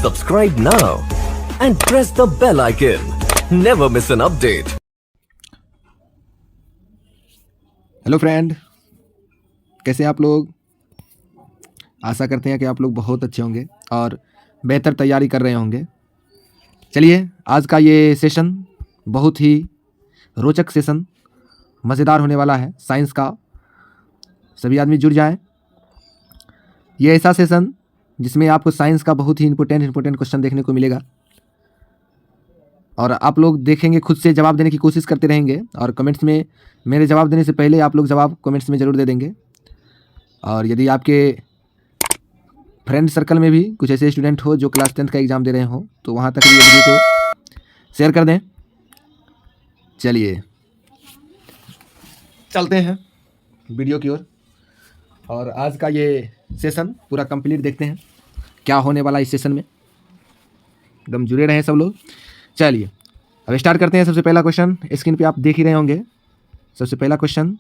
Subscribe now and press the bell icon. Never miss an update. Hello friend, कैसे हैं आप लोग। आशा करते हैं कि आप लोग बहुत अच्छे होंगे और बेहतर तैयारी कर रहे होंगे। चलिए, आज का ये सेशन बहुत ही रोचक सेशन, मज़ेदार होने वाला है साइंस का। सभी आदमी जुड़ जाएं। ये ऐसा सेशन जिसमें आपको साइंस का बहुत ही इम्पोर्टेंट क्वेश्चन देखने को मिलेगा और आप लोग देखेंगे, खुद से जवाब देने की कोशिश करते रहेंगे और कमेंट्स में मेरे जवाब देने से पहले आप लोग जवाब कमेंट्स में ज़रूर दे देंगे। और यदि आपके फ्रेंड सर्कल में भी कुछ ऐसे स्टूडेंट हो जो क्लास 10th का एग्ज़ाम दे रहे हो तो वहाँ तक भी ये वीडियो को शेयर कर दें। चलिए चलते हैं वीडियो की ओर और आज का ये सेशन पूरा कंप्लीट देखते हैं क्या होने वाला इस सेशन में। एकदम जुड़े रहें सब लोग। चलिए अब स्टार्ट करते हैं। सबसे पहला क्वेश्चन स्क्रीन पे आप देख ही रहे होंगे। सबसे पहला क्वेश्चन,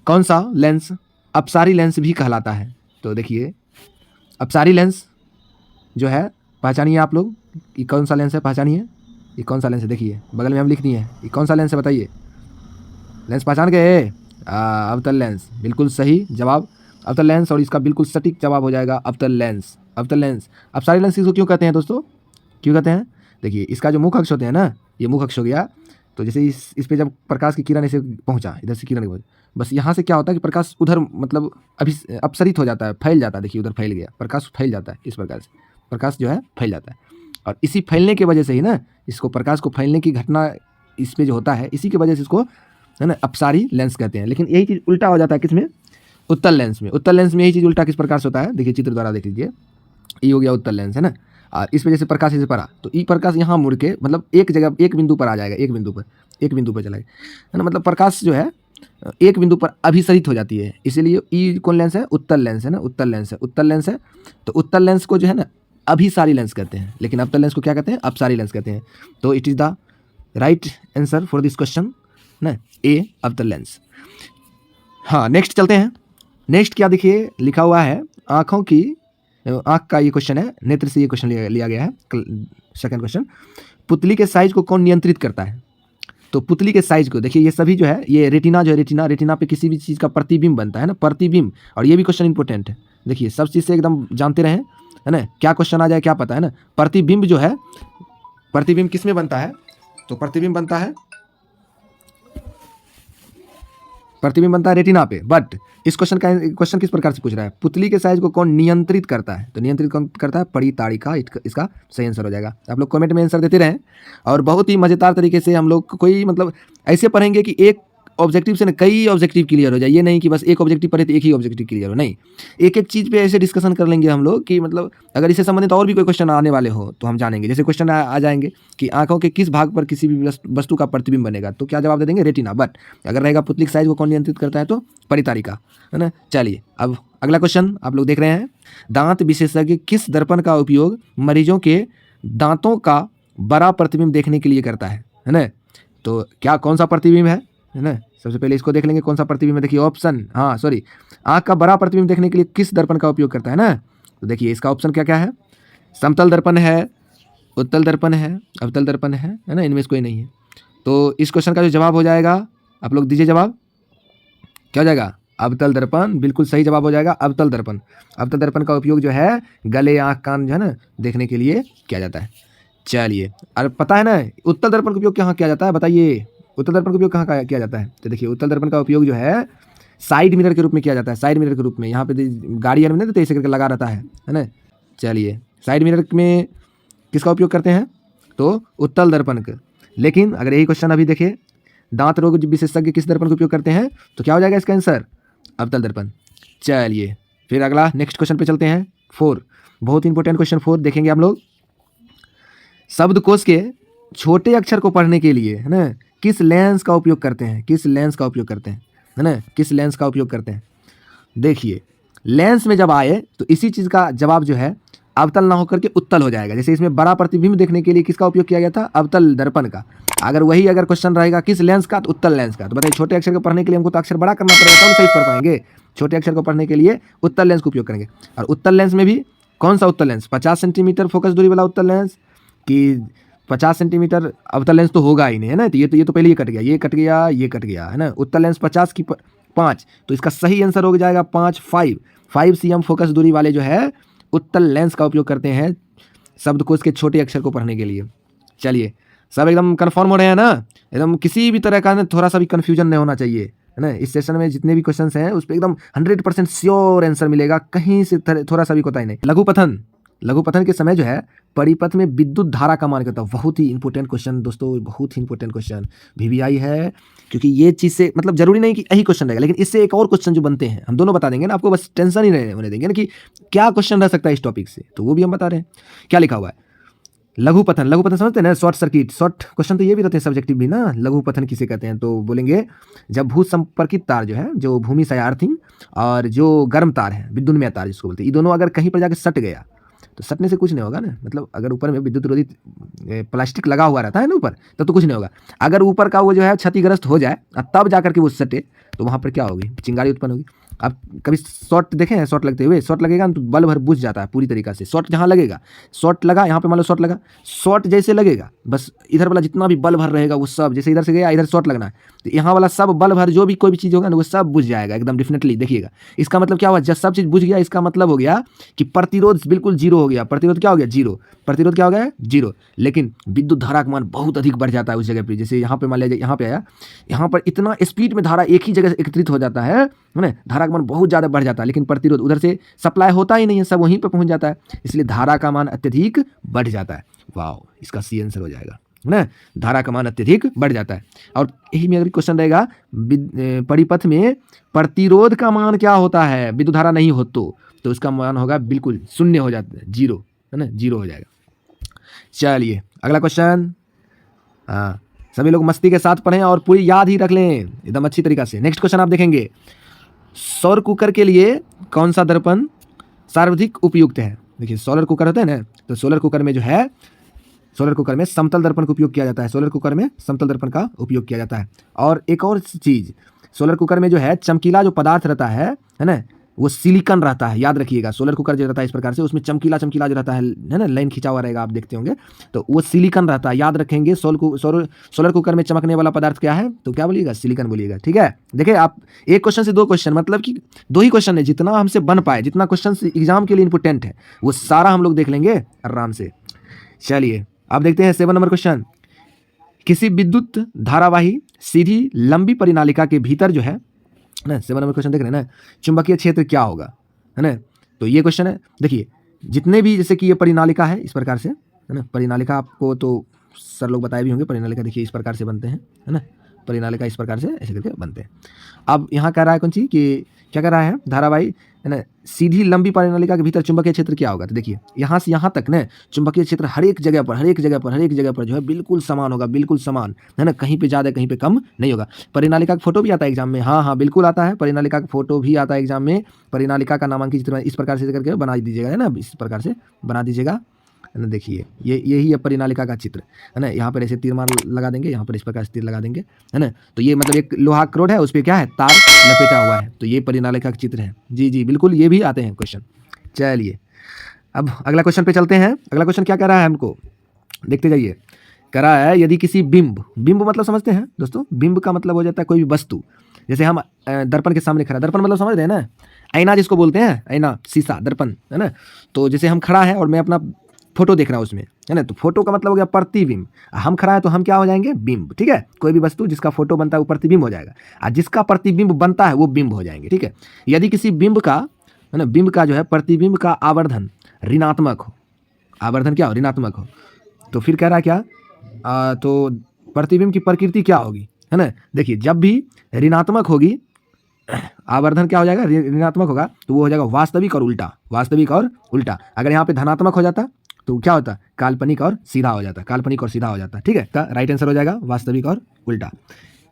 कौन सा लेंस अपसारी लेंस भी कहलाता है। तो देखिए, अपसारी लेंस जो है, पहचानिए आप लोग, ये कौन सा लेंस है, पहचानिए ये कौन सा लेंस है। देखिए बगल में हम लिख दिए हैं, ये कौन सा लेंस है बताइए। लेंस पहचान गए? अवतल लेंस, बिल्कुल सही जवाब अवतल लेंस। और इसका बिल्कुल सटीक जवाब हो जाएगा अवतल लेंस। अवतल लेंस, अपसारी लेंस इसको क्यों कहते हैं दोस्तों, क्यों कहते हैं? देखिए इसका जो मुख अक्ष होते हैं ना, ये मुख अक्ष हो गया। तो जैसे इस पे जब प्रकाश की किरण ऐसे पहुंचा, इधर से किरण पहुंचा, बस यहाँ से क्या होता है कि प्रकाश उधर मतलब अपसरित हो जाता है, फैल जाता है। देखिए उधर फैल गया, प्रकाश फैल जाता है। इस प्रकार से प्रकाश जो है फैल जाता है और इसी फैलने की वजह से ही ना, इसको प्रकाश को फैलने की घटना इस पे जो होता है, इसी की वजह से इसको है ना अपसारी लेंस कहते हैं। लेकिन यही चीज़ उल्टा हो जाता है किसमें, उत्तल लेंस में। उत्तल लेंस में यही चीज़ उल्टा किस प्रकार से होता है, देखिए चित्र द्वारा देख लीजिए। ये हो गया उत्तल लेंस है ना, और इस वजह से प्रकाश इसे पड़ा तो ई प्रकाश यहाँ मुड़ के मतलब एक जगह एक बिंदु पर आ जाएगा, एक बिंदु पर चला गया है ना। मतलब प्रकाश जो है एक बिंदु पर अभिसरित हो जाती है, इसीलिए ई कौन लेंस है, उत्तल लेंस है ना, उत्तल लेंस है, उत्तल लेंस है। तो उत्तल लेंस को जो है ना अभिसारी लेंस कहते हैं, लेकिन अवतल लेंस को क्या कहते हैं, अपसारी लेंस कहते हैं। तो it is the right answer for this question ना, ए अवतल लेंस। हाँ नेक्स्ट चलते हैं। नेक्स्ट क्या देखिए लिखा हुआ है, आँखों की, आँख का ये क्वेश्चन है, नेत्र से ये क्वेश्चन लिया गया है। सेकंड क्वेश्चन, पुतली के साइज को कौन नियंत्रित करता है। तो पुतली के साइज को देखिए, ये सभी जो है, ये रेटिना जो है, रेटिना पे किसी भी चीज़ का प्रतिबिंब बनता है ना, प्रतिबिंब। और ये भी क्वेश्चन इंपॉर्टेंट है, देखिए सब चीज़ से एकदम जानते रहें है ना, क्या क्वेश्चन आ जाए क्या पता है ना। प्रतिबिंब जो है, प्रतिबिंब किस में बनता है, तो प्रतिबिंब बनता है रेटिना पे। बट इस क्वेश्चन किस प्रकार से पूछ रहा है, पुतली के साइज को कौन नियंत्रित करता है। तो नियंत्रित कौन करता है, परिताड़िका, इसका सही आंसर हो जाएगा। आप लोग कमेंट में आंसर देते रहें और बहुत ही मज़ेदार तरीके से हम लोग कोई मतलब ऐसे पढ़ेंगे कि एक ऑब्जेक्टिव से ना कई ऑब्जेक्टिव क्लियर हो जाए। ये नहीं कि बस एक ऑब्जेक्टिव पढ़े तो एक ही ऑब्जेक्टिव क्लियर हो, नहीं, एक एक चीज़ पे ऐसे डिस्कशन कर लेंगे हम लोग कि मतलब अगर इससे संबंधित और भी कोई क्वेश्चन आने वाले हो तो हम जानेंगे। जैसे क्वेश्चन आ जाएंगे कि आंखों के किस भाग पर किसी भी वस्तु का प्रतिबिंब बनेगा, तो क्या जवाब दे देंगे, रेटिना। बट अगर रहेगा पुतली के साइज को कौन नियंत्रित करता है, तो परितारिका है ना। चलिए अब अगला क्वेश्चन आप लोग देख रहे हैं, दांत विशेषज्ञ किस दर्पण का उपयोग मरीजों के दांतों का बड़ा प्रतिबिंब देखने के लिए करता है ना। तो क्या कौन सा प्रतिबिंब है ना, सबसे पहले इसको देख लेंगे कौन सा प्रतिबिंब है। देखिए ऑप्शन, हाँ सॉरी, आँख का बड़ा प्रतिबिंब देखने के लिए किस दर्पण का उपयोग करता है ना। तो देखिए इसका ऑप्शन क्या क्या है, समतल दर्पण है, उत्तल दर्पण है, अवतल दर्पण है ना, इनमें से कोई नहीं है। तो इस क्वेश्चन का जो जवाब हो जाएगा, आप लोग दीजिए जवाब, क्या हो जाएगा, अवतल दर्पण। बिल्कुल सही जवाब हो जाएगा अवतल दर्पण। अवतल दर्पण का उपयोग जो है गले, आँख, कान जो है ना देखने के लिए किया जाता है। चलिए, और पता है ना उत्तल दर्पण का उपयोग कहाँ किया जाता है, बताइए उत्तल दर्पण का उपयोग कहाँ किया जाता है। तो देखिए उत्तल दर्पण का उपयोग जो है साइड मिरर के रूप में किया जाता है, साइड मिरर के रूप में। यहाँ पे गाड़ी में नहीं तो ऐसे करके लगा रहता है ना। चलिए साइड मिरर में किसका उपयोग करते हैं, तो उत्तल दर्पण का। लेकिन अगर यही क्वेश्चन अभी देखिए, दांत रोग विशेषज्ञ किस दर्पण का उपयोग करते हैं, तो क्या हो जाएगा इसका आंसर, अवतल दर्पण। चलिए फिर अगला नेक्स्ट क्वेश्चन पे चलते हैं। 4, बहुत इंपॉर्टेंट क्वेश्चन 4 देखेंगे हम लोग। शब्दकोश के छोटे अक्षर को पढ़ने के लिए है ना किस लेंस का उपयोग करते हैं, किस लेंस का उपयोग करते हैं है ना, किस लेंस का उपयोग करते हैं। देखिए लेंस में जब आए तो इसी चीज़ का जवाब जो है अवतल ना होकर के उत्तल हो जाएगा। जैसे इसमें बड़ा प्रतिबिंब देखने के लिए किसका उपयोग किया गया था, अवतल दर्पण का। अगर वही अगर क्वेश्चन रहेगा किस लेंस का, तो उत्तल लेंस का। तो बताइए छोटे अक्षर को पढ़ने के लिए हमको तो अक्षर बड़ा करना पड़ेगा तब सही पढ़ पाएंगे। छोटे अक्षर को पढ़ने के लिए उत्तल लेंस का उपयोग करेंगे। और उत्तल लेंस में भी कौन सा उत्तल लेंस, 50 सेंटीमीटर फोकस दूरी वाला उत्तल लेंस कि 50 सेंटीमीटर अवतल लेंस तो होगा ही नहीं, है ना। तो ये तो पहले ये कट गया, ये कट गया, ये कट गया, है ना। उत्तल लेंस 50 की 5, तो इसका सही आंसर हो जाएगा 5 cm फोकस दूरी वाले जो है उत्तल लेंस का उपयोग करते हैं शब्दकोश के छोटे अक्षर को पढ़ने के लिए। चलिए, सब एकदम कन्फर्म हो रहे हैं ना, एकदम किसी भी तरह का ना थोड़ा सा भी कन्फ्यूजन नहीं होना चाहिए, है ना। इस सेशन में जितने भी क्वेश्चंस हैं उस पर एकदम 100% श्योर आंसर मिलेगा, कहीं से थोड़ा सा भी कोताही नहीं। लघुपथन के समय जो है परिपथ में विद्युत धारा का मान क्या होता है। बहुत ही इंपॉर्टेंट क्वेश्चन दोस्तों, बहुत ही इंपॉर्टेंट क्वेश्चन VVI है, क्योंकि ये चीज़ से मतलब जरूरी नहीं कि यही क्वेश्चन रहेगा, लेकिन इससे एक और क्वेश्चन जो बनते हैं हम दोनों बता देंगे ना आपको, बस टेंशन ही नहीं होने देंगे ना कि क्या क्वेश्चन रह सकता है इस टॉपिक से, तो वो भी हम बता रहे हैं। क्या लिखा हुआ है, लघुपथन समझते हैं ना, शॉर्ट सर्किट, शॉर्ट क्वेश्चन तो ये भी रहते हैं सब्जेक्टिव भी ना। लघुपथन किसे कहते हैं, तो बोलेंगे जब भू संपर्कित तार जो है, जो भूमि से अर्थिंग और जो गर्म तार है विद्युन्मय तार जिसको बोलते हैं, ये दोनों अगर कहीं पर जाकर सट गया तो सटने से कुछ नहीं होगा ना, मतलब अगर ऊपर में विद्युत रोधी प्लास्टिक लगा हुआ रहता है ना ऊपर, तब तो कुछ नहीं होगा। अगर ऊपर का वो जो है क्षतिग्रस्त हो जाए तब जाकर के वो सटे, तो वहाँ पर क्या होगी, चिंगारी उत्पन्न होगी। आप कभी शॉर्ट देखें हैं, शॉर्ट लगते हुए, शॉर्ट लगेगा तो बल्ब भर बुझ जाता है पूरी तरीका से। शॉर्ट जहाँ लगेगा, शॉर्ट लगा यहाँ पे मान लो शॉर्ट लगा, शॉर्ट जैसे लगेगा बस इधर वाला जितना भी बल्ब भर रहेगा वो सब, जैसे इधर से गया इधर शॉर्ट लगना है तो यहाँ वाला सब बल्ब भर जो भी कोई भी चीज़ होगा ना वो सब बुझ जाएगा एकदम डेफिनेटली। देखिएगा इसका मतलब क्या हुआ, जब सब चीज़ बुझ गया इसका मतलब हो गया कि प्रतिरोध बिल्कुल जीरो हो गया। प्रतिरोध क्या हो गया, जीरो। प्रतिरोध क्या हो गया, जीरो। लेकिन विद्युत धारा का मान बहुत अधिक बढ़ जाता है उस जगह पर। जैसे यहाँ पे मान लीजिए यहाँ पे आया, यहाँ पर इतना स्पीड में धारा एक ही जगह से एकत्रित हो जाता है ना, धारा का मान बहुत ज़्यादा बढ़ जाता है, लेकिन प्रतिरोध उधर से सप्लाई होता ही नहीं है, सब वहीं पे पहुंच जाता है, इसलिए धारा का मान अत्यधिक बढ़ जाता है। वाह, इसका सी आंसर हो जाएगा ना, धारा का मान अत्यधिक बढ़ जाता है। और यही में अगर क्वेश्चन रहेगा परिपथ में प्रतिरोध का मान क्या होता है विद्युत धारा नहीं हो तो उसका मान होगा बिल्कुल शून्य हो जाता है, जीरो, है ना, जीरो हो जाएगा। चलिए अगला क्वेश्चन, हाँ सभी लोग मस्ती के साथ पढ़ें और पूरी याद ही रख लें एकदम अच्छी तरीका से। नेक्स्ट क्वेश्चन आप देखेंगे, सौर कुकर के लिए कौन सा दर्पण सर्वाधिक उपयुक्त है। देखिए सोलर कुकर होता है ना, तो सोलर कुकर में जो है, सोलर कुकर में समतल दर्पण का उपयोग किया जाता है। सोलर कुकर में समतल दर्पण का उपयोग किया जाता है। और एक और चीज़, सोलर कुकर में जो है चमकीला जो पदार्थ रहता है ना, वो सिलिकॉन रहता है, याद रखिएगा। सोलर कुकर जो रहता है इस प्रकार से, उसमें चमकीला जो रहता है ना, लाइन खींचा हुआ रहेगा, आप देखते होंगे, तो वो सिलिकॉन रहता है, याद रखेंगे। सोलर कुकर में चमकने वाला पदार्थ क्या है, तो क्या बोलिएगा, सिलिकॉन बोलिएगा, ठीक है। देखिए आप एक क्वेश्चन से 2 क्वेश्चन, मतलब कि 2 ही क्वेश्चन है, जितना हमसे बन पाए, जितना क्वेश्चन एग्जाम के लिए इंपोर्टेंट है वो सारा हम लोग देख लेंगे आराम से। चलिए आप देखते हैं 7 नंबर क्वेश्चन, किसी विद्युत धारावाही सीधी लंबी परिनालिका के भीतर जो है ना, 7 नंबर क्वेश्चन देख रहे हैं ना, चुंबकीय क्षेत्र क्या होगा, है ना। तो ये क्वेश्चन है, देखिए जितने भी, जैसे कि ये परिनालिका है इस प्रकार से, है ना, परिनालिका आपको तो सर लोग बताए भी होंगे, परिनालिका देखिए इस प्रकार से बनते हैं, है ना, परिनालिका इस प्रकार से ऐसे करके बनते हैं। अब यहाँ कह रहा है कौन सी कि क्या कह रहा है, धारावाही, है ना, सीधी लंबी परिनालिका के भीतर चुंबकीय क्षेत्र क्या होगा। तो देखिए यहाँ से यहाँ तक ना चुंबकीय क्षेत्र हर एक जगह पर जो है बिल्कुल समान होगा, बिल्कुल समान, है ना, कहीं पे ज़्यादा कहीं पे कम नहीं होगा। परिनालिका का फोटो भी आता है एग्जाम में, हाँ बिल्कुल आता है, परिनालिका का फोटो भी आता है एग्जाम में। परिनालिका का नामांकित चित्र इस प्रकार से करके बना दीजिएगा, है ना, इस प्रकार से बना दीजिएगा, है ना। देखिए यही है परिनालिका का चित्र, है ना। यहाँ पर ऐसे तीर मार लगा देंगे, यहाँ पर इस प्रकार से तीर लगा देंगे, है ना। तो ये मतलब एक लोहा क्रोड है, उस पर क्या है, तार लपेटा हुआ है, तो ये परिनालिका का चित्र है। जी बिल्कुल, ये भी आते हैं क्वेश्चन। चलिए अब अगला क्वेश्चन पे चलते हैं। अगला क्वेश्चन क्या कह रहा है हमको, देखते जाइए। कह रहा है यदि किसी बिंब मतलब समझते हैं दोस्तों, बिंब का मतलब हो जाता है कोई भी वस्तु। जैसे हम दर्पण के सामने खड़ा, दर्पण मतलब समझ रहे हैं ना, आईना जिसको बोलते हैं, आईना, शीशा, दर्पण, है ना। तो जैसे हम खड़ा है और मैं अपना फोटो देख रहा हूँ उसमें, है ना, तो फोटो का मतलब हो गया प्रतिबिंब। हम खड़ा है तो हम क्या हो जाएंगे, बिंब, ठीक है। कोई भी वस्तु जिसका फोटो बनता है वो प्रतिबिंब हो जाएगा, और जिसका प्रतिबिंब बनता है वो बिंब हो जाएंगे, ठीक है। यदि किसी बिंब का, है ना, बिंब का जो है प्रतिबिंब का आवर्धन ऋणात्मक हो, आवर्धन क्या हो, ऋणात्मक हो, तो फिर कह रहा है क्या, तो प्रतिबिंब की प्रकृति क्या होगी, है ना। देखिए जब भी ऋणात्मक होगी, आवर्धन क्या हो जाएगा, ऋणात्मक होगा, तो वो हो जाएगा वास्तविक और उल्टा, वास्तविक और उल्टा। अगर यहाँ पे धनात्मक हो जाता तो क्या होता, काल्पनिक और सीधा हो जाता, काल्पनिक और सीधा हो जाता, ठीक है। तो राइट आंसर हो जाएगा वास्तविक और उल्टा।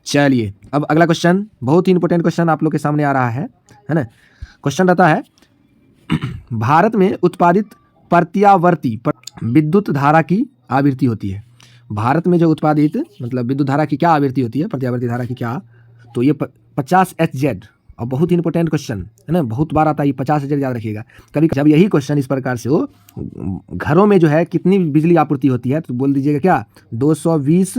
चलिए अब अगला क्वेश्चन, बहुत ही इंपॉर्टेंट क्वेश्चन आप लोग के सामने आ रहा है ना। क्वेश्चन रहता है भारत में उत्पादित प्रत्यावर्ती विद्युत धारा की आवृत्ति होती है। भारत में जो उत्पादित मतलब विद्युत धारा की क्या आवृत्ति होती है, प्रत्यावर्ती धारा की क्या, तो ये 50 Hz और बहुत ही इंपॉर्टेंट क्वेश्चन है ना, बहुत बार आता है, 50,000 याद रखिएगा। कभी जब यही क्वेश्चन इस प्रकार से हो, घरों में जो है कितनी बिजली आपूर्ति होती है, तो बोल दीजिएगा क्या 220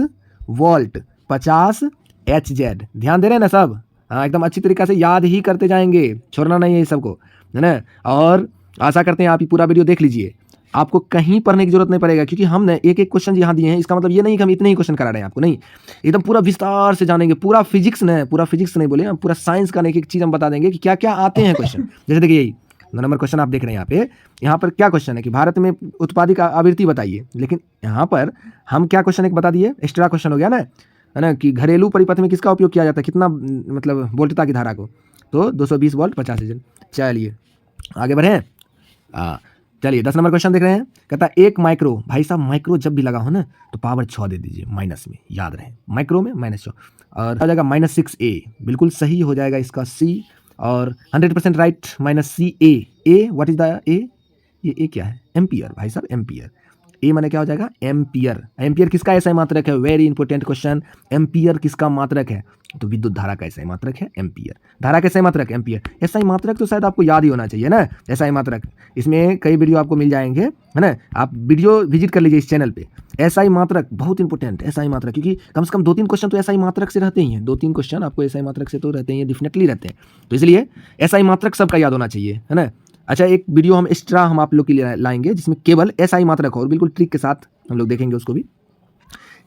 वोल्ट 50 HZ। ध्यान दे रहे हैं ना सब? हाँ, एकदम अच्छी तरीके से याद ही करते जाएंगे, छोड़ना नहीं है इस सबको, है ना। और आशा करते हैं आप ये पूरा वीडियो देख लीजिए, आपको कहीं पढ़ने की जरूरत नहीं पड़ेगा, क्योंकि हमने एक एक क्वेश्चन यहाँ दिए हैं। इसका मतलब ये नहीं कि हम इतने ही क्वेश्चन करा रहे हैं आपको, नहीं, एकदम पूरा विस्तार से जानेंगे, पूरा फिजिक्स नहीं बोले, हम पूरा साइंस का एक एक चीज़ हम बता देंगे कि क्या क्या आते हैं क्वेश्चन। जैसे देखिए यही 2 नंबर क्वेश्चन आप देख रहे हैं यहाँ पर क्या क्वेश्चन है कि भारत में उत्पादित आवृत्ति बताइए, लेकिन यहाँ पर हम क्या क्वेश्चन एक बता दिए, एक्स्ट्रा क्वेश्चन हो गया ना, है ना, कि घरेलू परिपथ में किसका उपयोग किया जाता है, कितना मतलब वोल्टता की धारा को, तो 220 वोल्ट 50 HZ। चलिए आगे बढ़ें। चलिए 10 नंबर क्वेश्चन देख रहे हैं, कहता है 1 माइक्रो, भाई साहब माइक्रो जब भी लगा हो ना तो पावर 6 दे दीजिए माइनस में, याद रहे माइक्रो में -6, और आ जाएगा -6A, बिल्कुल सही हो जाएगा इसका C, और 100% right -CA। A what is the ए, ये क्या है, एम्पियर भाई साहब, एम्पियर। ए माने क्या हो जाएगा, एम्पियर। एम्पियर किसका ऐसा मात्रक है, वेरी इंपॉर्टेंट क्वेश्चन, एम्पियर किसका मात्रक है, तो विद्युत धारा का ऐसा मात्रक है एम्पियर। धारा कैसा मात्रक, एम्पियर। ऐसा मात्रक तो शायद आपको याद ही होना चाहिए ना, ऐसा मात्रक, इसमें कई वीडियो आपको मिल जाएंगे, है ना, आप वीडियो विजिट कर लीजिए इस चैनल पे। SI मात्रक बहुत इंपॉर्टेंट, SI मात्रक, क्योंकि कम से कम 2-3 क्वेश्चन तो SI मात्रक से रहते ही हैं, 2-3 क्वेश्चन आपको SI मात्रक से तो रहते ही हैं, डेफिनेटली रहते हैं, तो इसलिए SI मात्रक सबका याद होना चाहिए, है ना। अच्छा, एक वीडियो हम एक्स्ट्रा हम आप लोग के लिए लाएंगे जिसमें केवल SI मात्रक हो और बिल्कुल ट्रिक के साथ हम लोग देखेंगे उसको भी।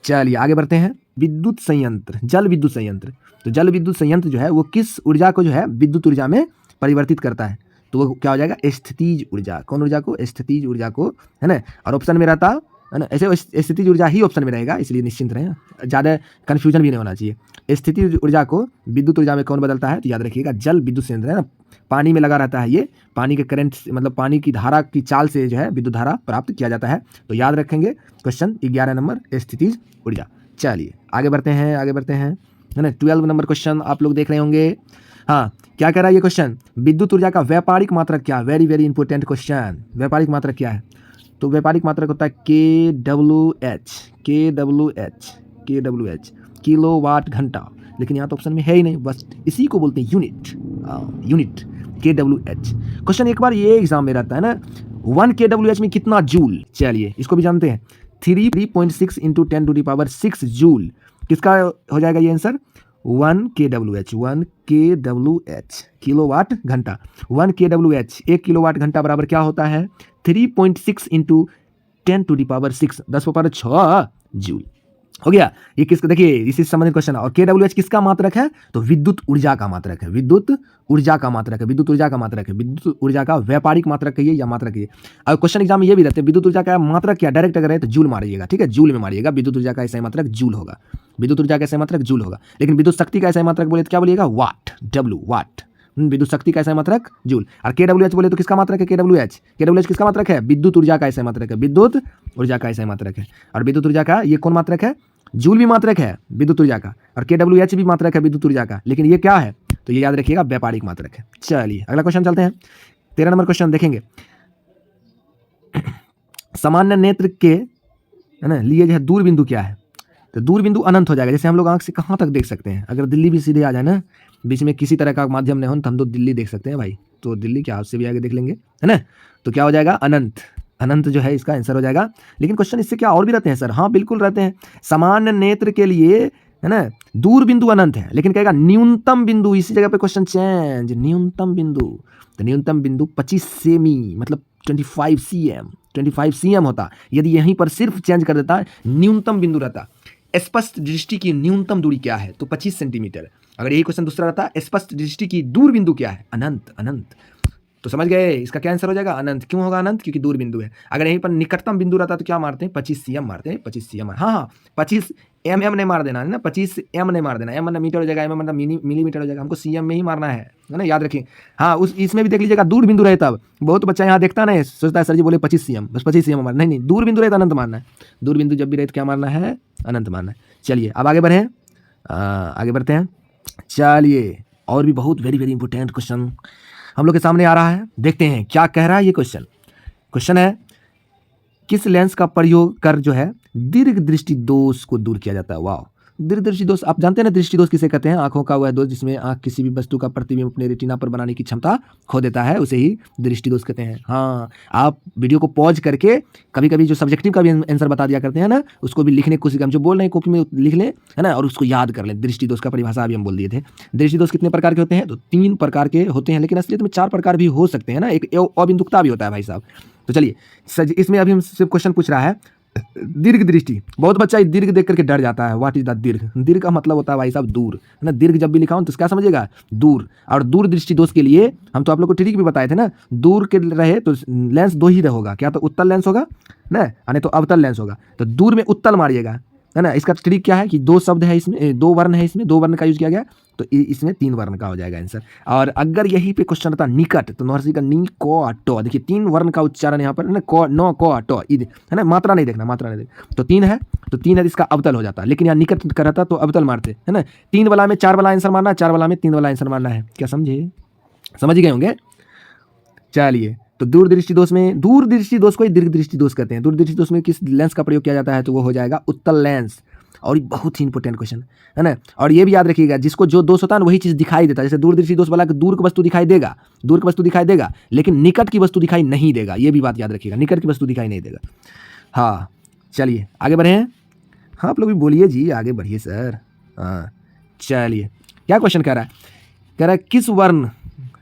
चलिए आगे बढ़ते हैं। विद्युत संयंत्र, जल विद्युत संयंत्र, तो जल विद्युत संयंत्र जो है वो किस ऊर्जा को जो है विद्युत ऊर्जा में परिवर्तित करता है, तो वो क्या हो जाएगा, स्थितिज ऊर्जा। कौन ऊर्जा को, स्थितिज ऊर्जा को, है ना। और ऑप्शन में रहता है ना, ऐसे स्थितिज ऊर्जा ही ऑप्शन में रहेगा, इसलिए निश्चिंत रहें, ज़्यादा कन्फ्यूजन भी नहीं होना चाहिए। स्थितिज ऊर्जा को विद्युत ऊर्जा में कौन बदलता है, तो याद रखिएगा जल विद्युत संयंत्र, है ना। पानी में लगा रहता है ये, पानी के करंट मतलब पानी की धारा की चाल से जो है विद्युत धारा प्राप्त किया जाता है, तो याद रखेंगे क्वेश्चन 11 नंबर स्थितिज ऊर्जा। चलिए आगे बढ़ते हैं, है ना। 12 नंबर क्वेश्चन आप लोग देख रहे होंगे। हाँ, क्या कह रहा है ये क्वेश्चन, विद्युत ऊर्जा का व्यापारिक मात्रक क्या, वेरी वेरी इंपॉर्टेंट क्वेश्चन। व्यापारिक मात्रक क्या है, तो व्यापारिक मात्रक होता है KWH, किलोवाट घंटा, लेकिन यहाँ तो ऑप्शन में है ही नहीं, बस इसी को बोलते हैं यूनिट KWH। क्वेश्चन एक बार ये एग्जाम में रहता है ना, 1 KWH में कितना जूल, चलिए इसको भी जानते हैं, 3.6 × 10⁶ जूल। किसका हो जाएगा ये आंसर, 1 KWH, किलोवाट घंटा। 1 KWH 1 किलोवाट घंटा बराबर क्या होता है, 3.6 × 10⁶ 10⁶ जूल हो गया। ये किसका, देखिए इसी संबंधित क्वेश्चन है। और KWH किसका मात्रक है, तो विद्युत ऊर्जा का मात्रक है, विद्युत ऊर्जा का मात्रक है, विद्युत ऊर्जा का व्यापारिक मात्रक कहिए या मात्रक कहिए। और क्वेश्चन एग्जाम में ये भी रहते हैं, विद्युत ऊर्जा का मात्रक क्या, डायरेक्ट अगर है तो जूल मारिएगा, ठीक है, जूल में मारिएगा। विद्युत ऊर्जा का ऐसा मात्रक जूल होगा, विद्युत ऊर्जा का ऐसा मात्रक जूल होगा। लेकिन विद्युत शक्ति का ऐसा मात्रक बोले तो क्या बोलिएगा, वाट, वाट। विद्युत शक्ति का ऐसा मात्रक जूल। और KWH बोले तो किसका मात्रक है, KWH किसका मात्रक है, विद्युत ऊर्जा का ऐसा मात्रक है, विद्युत ऊर्जा का ऐसा मात्रक है। और विद्युत ऊर्जा का ये कौन मात्रक है, जूल भी मात्रक है विद्युत ऊर्जा का, और KWH भी मात्रक है विद्युत ऊर्जा का, लेकिन ये क्या है, तो ये याद रखिएगा व्यापारिक मात्रक है। चलिए अगला क्वेश्चन चलते हैं, 13 नंबर क्वेश्चन देखेंगे। सामान्य नेत्र के, है ना, लिए जो है दूर बिंदु क्या है, तो दूर बिंदु अनंत हो जाएगा। जैसे हम लोग आंख से कहाँ तक देख सकते हैं, अगर दिल्ली भी सीधे आ जाए ना, बीच में किसी तरह का माध्यम नहीं हो तो हम तो दिल्ली देख सकते हैं भाई, तो दिल्ली क्या आपसे भी आगे देख लेंगे, है ना। तो क्या हो जाएगा, अनंत जो है इसका आंसर हो जाएगा। लेकिन क्वेश्चन इससे क्या और भी रहते हैं सर, हाँ बिल्कुल रहते हैं। सामान्य नेत्र के लिए, है ना, दूर बिंदु अनंत है, लेकिन कहेगा न्यूनतम बिंदु, इसी जगह पे क्वेश्चन चेंज, न्यूनतम बिंदु, तो न्यूनतम बिंदु 25 सेमी मतलब 25 cm होता। यदि यहीं पर सिर्फ चेंज कर देता, न्यूनतम बिंदु रहता, स्पष्ट दृष्टि की न्यूनतम दूरी क्या है, तो 25 सेंटीमीटर। अगर यही क्वेश्चन दूसरा रहता, स्पष्ट दृष्टि की दूर बिंदु क्या है, अनंत, तो समझ गए इसका क्या आंसर हो जाएगा, अनंत। क्यों होगा अनंत, क्योंकि दूर बिंदु है। अगर यहीं पर निकटतम बिंदु रहता तो क्या मारते हैं, 25 cm मारते हैं, 25 cm। हाँ 25 mm नहीं मार देना है ना, 25 m नहीं मार देना, m मतलब मीटर हो जाएगा, m मतलब मिलीमीटर हो जाएगा, हमको cm में ही मारना है ना, याद रखिए। हाँ इसमें भी देख लीजिएगा दूर बिंदु रहे तब, बहुत बच्चा यहाँ देखता नहीं, सोचता है सर जी बोले 25 cm, बस 25 cm मारना, नहीं दूर बिंदु रहे तो अनंत मारना है, दूर बिंदु जब भी रहे तो क्या मारना है, अनंत मारना है। चलिए अब आगे बढ़ते हैं। चलिए और भी बहुत वेरी वेरी इंपॉर्टेंट क्वेश्चन हम लोग के सामने आ रहा है, देखते हैं क्या कह रहा है ये क्वेश्चन है, किस लेंस का प्रयोग कर जो है दीर्घ दृष्टि दोष को दूर किया जाता है। वाह, दीर्घदृष्टि दोष आप जानते हैं ना, दृष्टि दोष किसे कहते हैं? आंखों का वह दोष जिसमें आंख किसी भी वस्तु का प्रतिबिंब अपने रेटिना पर बनाने की क्षमता खो देता है, उसे ही दृष्टि दोष कहते हैं। हाँ, आप वीडियो को पॉज करके कभी कभी जो सब्जेक्टिव का भी आंसर बता दिया करते हैं ना, उसको भी लिखने की कोशिश, हम जो बोल रहे हैं कॉपी में लिख लें, है ना, और उसको याद कर लें। दृष्टि दोष का परिभाषा अभी हम बोल दिए थे। दृष्टि दोष कितने प्रकार के होते हैं? तो 3 प्रकार के होते हैं, लेकिन असलियत में 4 प्रकार भी हो सकते हैं ना। एक अबिंदुकता भी होता है भाई साहब। तो चलिए इसमें अभी हमसे क्वेश्चन पूछ रहा है दीर्घ दृष्टि। बहुत बच्चा दीर्घ देख करके डर जाता है। व्हाट इज द दीर्घ? दीर्घ का मतलब होता है भाई साहब दूर, है ना। दीर्घ जब भी लिखा हो तो क्या समझिएगा? दूर। और दूर दृष्टि दोष के लिए हम तो आप लोग को ट्रिक भी बताए थे ना, दूर के रहे तो लेंस 2 ही होगा, क्या तो उत्तल लेंस होगा ना, नहीं तो अवतल लेंस होगा। तो दूर में उत्तल मारिएगा, है ना। इसका ट्रिक क्या है कि 2 शब्द है इसमें, 2 वर्ण है इसमें, 2 वर्ण का यूज किया गया, तो इसमें 3 वर्ण का हो जाएगा आंसर। और अगर यहीं पे क्वेश्चन रहता निकट, तो नॉर्सी का नी को टो, देखिए 3 वर्ण का उच्चारण यहाँ पर है ना, को नो को टो, है ना, मात्रा नहीं देखना, मात्रा नहीं देखना। तो 3 है, तो 3 है, इसका अवतल हो जाता है। लेकिन यहाँ निकट का रहता तो अवतल मारते, है ना। 3 वाला में 4 वाला आंसर मारना है, 4 वाला में 3 वाला आंसर मारना है। क्या समझे? समझ गए होंगे। चलिए, तो दूरदृष्टि दोष में, दूरदृष्टि दोष को ही दीर्घ दृष्टि दोष कहते हैं। दूरदृष्टि दोष में किस लेंस का प्रयोग किया जाता है? तो वो हो जाएगा उत्तल लेंस। और ये बहुत ही इंपॉर्टेंट क्वेश्चन है ना। और ये भी याद रखिएगा, जिसको जो दोष होता है ना वही चीज़ दिखाई देता है। जैसे दूरदृष्टि दोष वाला दूर की वस्तु दिखाई देगा, दूर की वस्तु दिखाई देगा, लेकिन निकट की वस्तु दिखाई नहीं देगा। ये भी बात याद रखिएगा, निकट की वस्तु दिखाई नहीं देगा। हाँ, चलिए आगे बढ़े हैं। हाँ, आप लोग भी बोलिए जी, आगे बढ़िए सर। हाँ, चलिए क्या क्वेश्चन कह रहा है? कह रहा है किस वर्ण,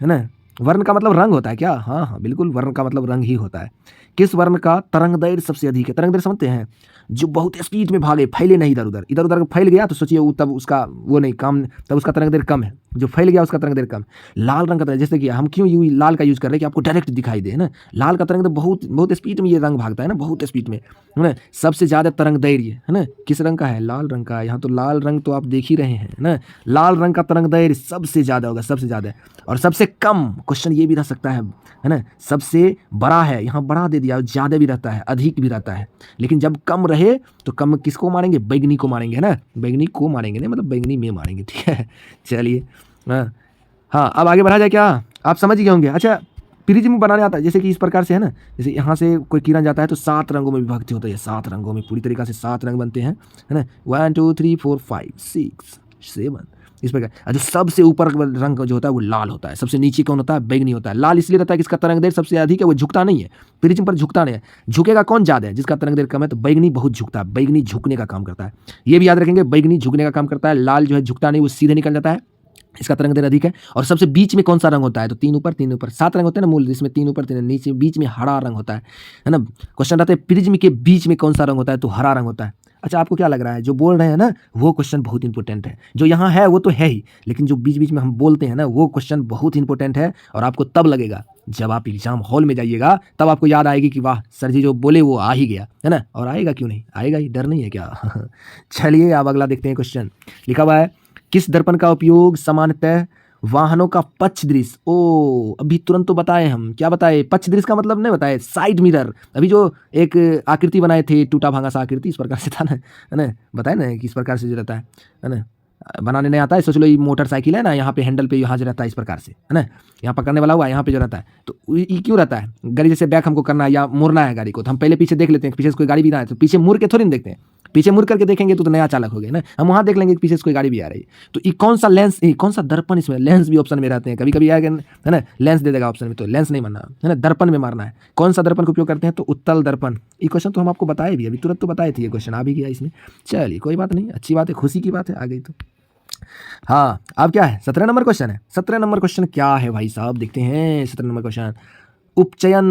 है ना, वर्ण का मतलब रंग होता है क्या? हाँ हाँ बिल्कुल, वर्ण का मतलब रंग ही होता है। किस वर्ण का तरंग दैर्घ्य सबसे अधिक है? तरंग दैर्घ्य समझते हैं? जो बहुत स्पीड में भागे, फैले नहीं इधर उधर, इधर उधर फैल गया तो सोचिए वो तब उसका वो नहीं काम, तब उसका तरंग दैर्घ्य कम है। जो फैल गया उसका तरंग दैर्घ्य कम। लाल रंग का तरंग, जैसे कि हम क्यों लाल का यूज़ कर रहे हैं कि आपको डायरेक्ट दिखाई दे, है ना। लाल का तरंग बहुत बहुत स्पीड में ये रंग भागता है ना, बहुत स्पीड में, है ना। सबसे ज़्यादा तरंग दैर्घ्य, है ना, किस रंग का है? लाल रंग का। यहाँ तो लाल रंग तो आप देख ही रहे हैं ना, लाल रंग का तरंग दैर्घ्य सबसे ज़्यादा होगा, सबसे ज़्यादा। और सबसे कम, क्वेश्चन ये भी रह सकता है ना, सबसे बड़ा है, यहाँ बड़ा दे दिया, ज़्यादा भी रहता है, अधिक भी रहता है। लेकिन जब कम रहे तो कम किसको मारेंगे? बैगनी को मारेंगे, है ना। बैगनी को मारेंगे नहीं, मतलब बैगनी में मारेंगे, ठीक है। चलिए हाँ, अब आगे बढ़ा जाए क्या? आप समझ गए होंगे। अच्छा, प्रिज्म बनाने आता है, जैसे कि इस प्रकार से, है ना। जैसे यहाँ से कोई किरण जाता है तो 7 रंगों में विभक्त होता है, 7 रंगों में पूरी तरीक़ा से 7 रंग बनते हैं, है ना। 1 2 3 4 5 6 7 इस प्रकार। जो सबसे ऊपर रंग जो होता है वो लाल होता है, सबसे नीचे कौन होता है? बैगनी होता है। लाल इसलिए रहता है कि इसका तरंग दैर्घ्य सबसे अधिक है, वो झुकता नहीं है, प्रिज्म पर झुकता नहीं है। झुकेगा कौन ज़्यादा है? जिसका तरंग दैर्घ्य कम है। तो बैगनी बहुत झुकता है, बैगनी झुकने का काम करता है। ये भी याद रखेंगे, बैगनी झुकने का काम करता है। लाल जो है झुकता नहीं, वो सीधे निकल जाता है, इसका तरंग दैर्घ्य अधिक है। और सबसे बीच में कौन सा रंग होता है? तो 3 ऊपर 3 ऊपर, 7 रंग होते हैं ना मूल, जिसमें 3 ऊपर 3 नीचे, बीच में हरा रंग होता है ना। क्वेश्चन रहता है प्रिज्म के बीच में कौन सा रंग होता है? तो हरा रंग होता है। अच्छा, आपको क्या लग रहा है? जो बोल रहे हैं ना वो क्वेश्चन बहुत इंपॉर्टेंट है। जो यहाँ है वो तो है ही, लेकिन जो बीच बीच में हम बोलते हैं ना वो क्वेश्चन बहुत इंपॉर्टेंट है। और आपको तब लगेगा जब आप एग्जाम हॉल में जाइएगा, तब आपको याद आएगी कि वाह सर जी जो बोले वो आ ही गया, है ना। और आएगा क्यों नहीं, आएगा ही, डर नहीं है क्या? चलिए अब अगला देखते हैं। क्वेश्चन लिखा हुआ है किस दर्पण का उपयोग सामान्यतः वाहनों का पक्ष दृश्य, ओ अभी तुरंत तो बताए हम, क्या बताए? पक्ष दृश्य का मतलब नहीं बताए, साइड मिरर। अभी जो एक आकृति बनाए थे, टूटा भांगा सा आकृति, इस प्रकार से था ना, है ना, बताए ना कि इस प्रकार से जो रहता है ना, बनाने नहीं आता है। सोच लो ये मोटरसाइकिल है ना, यहाँ पे हैंडल पे यहाँ जो रहता है इस प्रकार से, है ना, यहाँ पकड़ने वाला हुआ यहाँ पे जो रहता है। तो ये क्यों रहता है? गाड़ी जैसे बैक हमको करना है या मोड़ना है गाड़ी को, तो हम पहले पीछे देख लेते हैं, पीछे से कोई गाड़ी भी ना है तो पीछे मुड़ के थोड़ी ना देखते हैं। पीछे मुड़ करके देखेंगे तो नया चालक हो गया ना, हम वहाँ देख लेंगे कि पीछे से कोई गाड़ी भी आ रही है। तो ये कौन सा लेंस, कौन सा दर्पण, इसमें लेंस भी ऑप्शन में रहते हैं। कभी कभी आएगा, है ना, लेंस दे देगा ऑप्शन में, तो लेंस नहीं मारना, है ना, दर्पण में मारना है। कौन सा दर्पण का उपयोग करते हैं? तो उत्तल दर्पण। ये क्वेश्चन तो हम आपको बताए भी, अभी तुरंत तो बताए थे, ये क्वेश्चन आ भी गया इसमें। चलिए कोई बात नहीं, अच्छी बात है, खुशी की बात है, आ गई तो। हाँ, अब क्या है? 17 नंबर क्वेश्चन है। 17 नंबर क्वेश्चन क्या है भाई साहब? देखते हैं 17 नंबर क्वेश्चन। उपचयन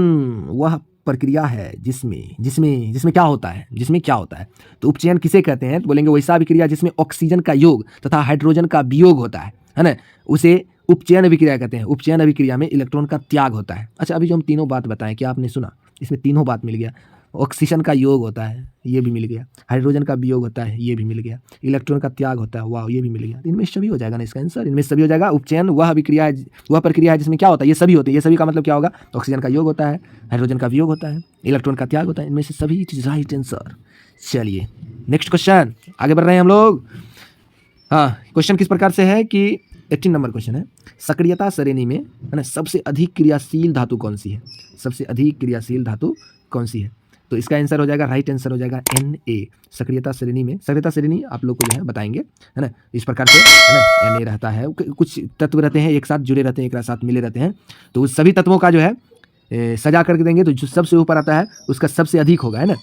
वह प्रक्रिया है जिसमें क्या होता है? जिसमें क्या होता है? तो उपचयन किसे कहते हैं? तो बोलेंगे वैसा अभिक्रिया जिसमें ऑक्सीजन का योग तथा हाइड्रोजन का वियोग होता है ना, उसे उपचयन अभिक्रिया कहते हैं। उपचयन अभिक्रिया में इलेक्ट्रॉन का त्याग होता है। अच्छा, अभी जो हम तीनों बात बताएं, क्या आपने सुना? इसमें तीनों बात मिल गया। ऑक्सीजन का योग होता है, ये भी मिल गया। हाइड्रोजन का वियोग होता है, ये भी मिल गया। इलेक्ट्रॉन का त्याग होता है, वाह, ये भी मिल गया। इनमें सभी हो जाएगा ना इसका आंसर, इनमें सभी हो जाएगा। उपचयन वह अभिक्रिया है, वह प्रक्रिया है जिसमें क्या होता है? ये सभी होते हैं। ये सभी का मतलब क्या होगा? ऑक्सीजन का योग होता है, हाइड्रोजन का वियोग होता है, इलेक्ट्रॉन का त्याग होता है, इनमें से सभी चीज राइट आंसर। चलिए नेक्स्ट क्वेश्चन, आगे बढ़ रहे हैं हम लोग। हाँ, क्वेश्चन किस प्रकार से है कि 18 नंबर क्वेश्चन है, सक्रियता श्रेणी में, है ना, सबसे अधिक क्रियाशील धातु कौन सी है? सबसे अधिक क्रियाशील धातु कौन सी है? तो इसका आंसर हो जाएगा, राइट आंसर हो जाएगा Na। सक्रियता श्रेणी में, सक्रियता श्रेणी आप लोग को जो है बताएंगे, है ना, इस प्रकार से, है ना, Na रहता है। कुछ तत्व रहते हैं एक साथ जुड़े रहते हैं, एक साथ मिले रहते हैं, तो उस सभी तत्वों का जो है सजा करके देंगे, तो जो सबसे ऊपर आता है उसका सबसे अधिक होगा, है ना।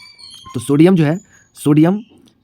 तो सोडियम जो है, सोडियम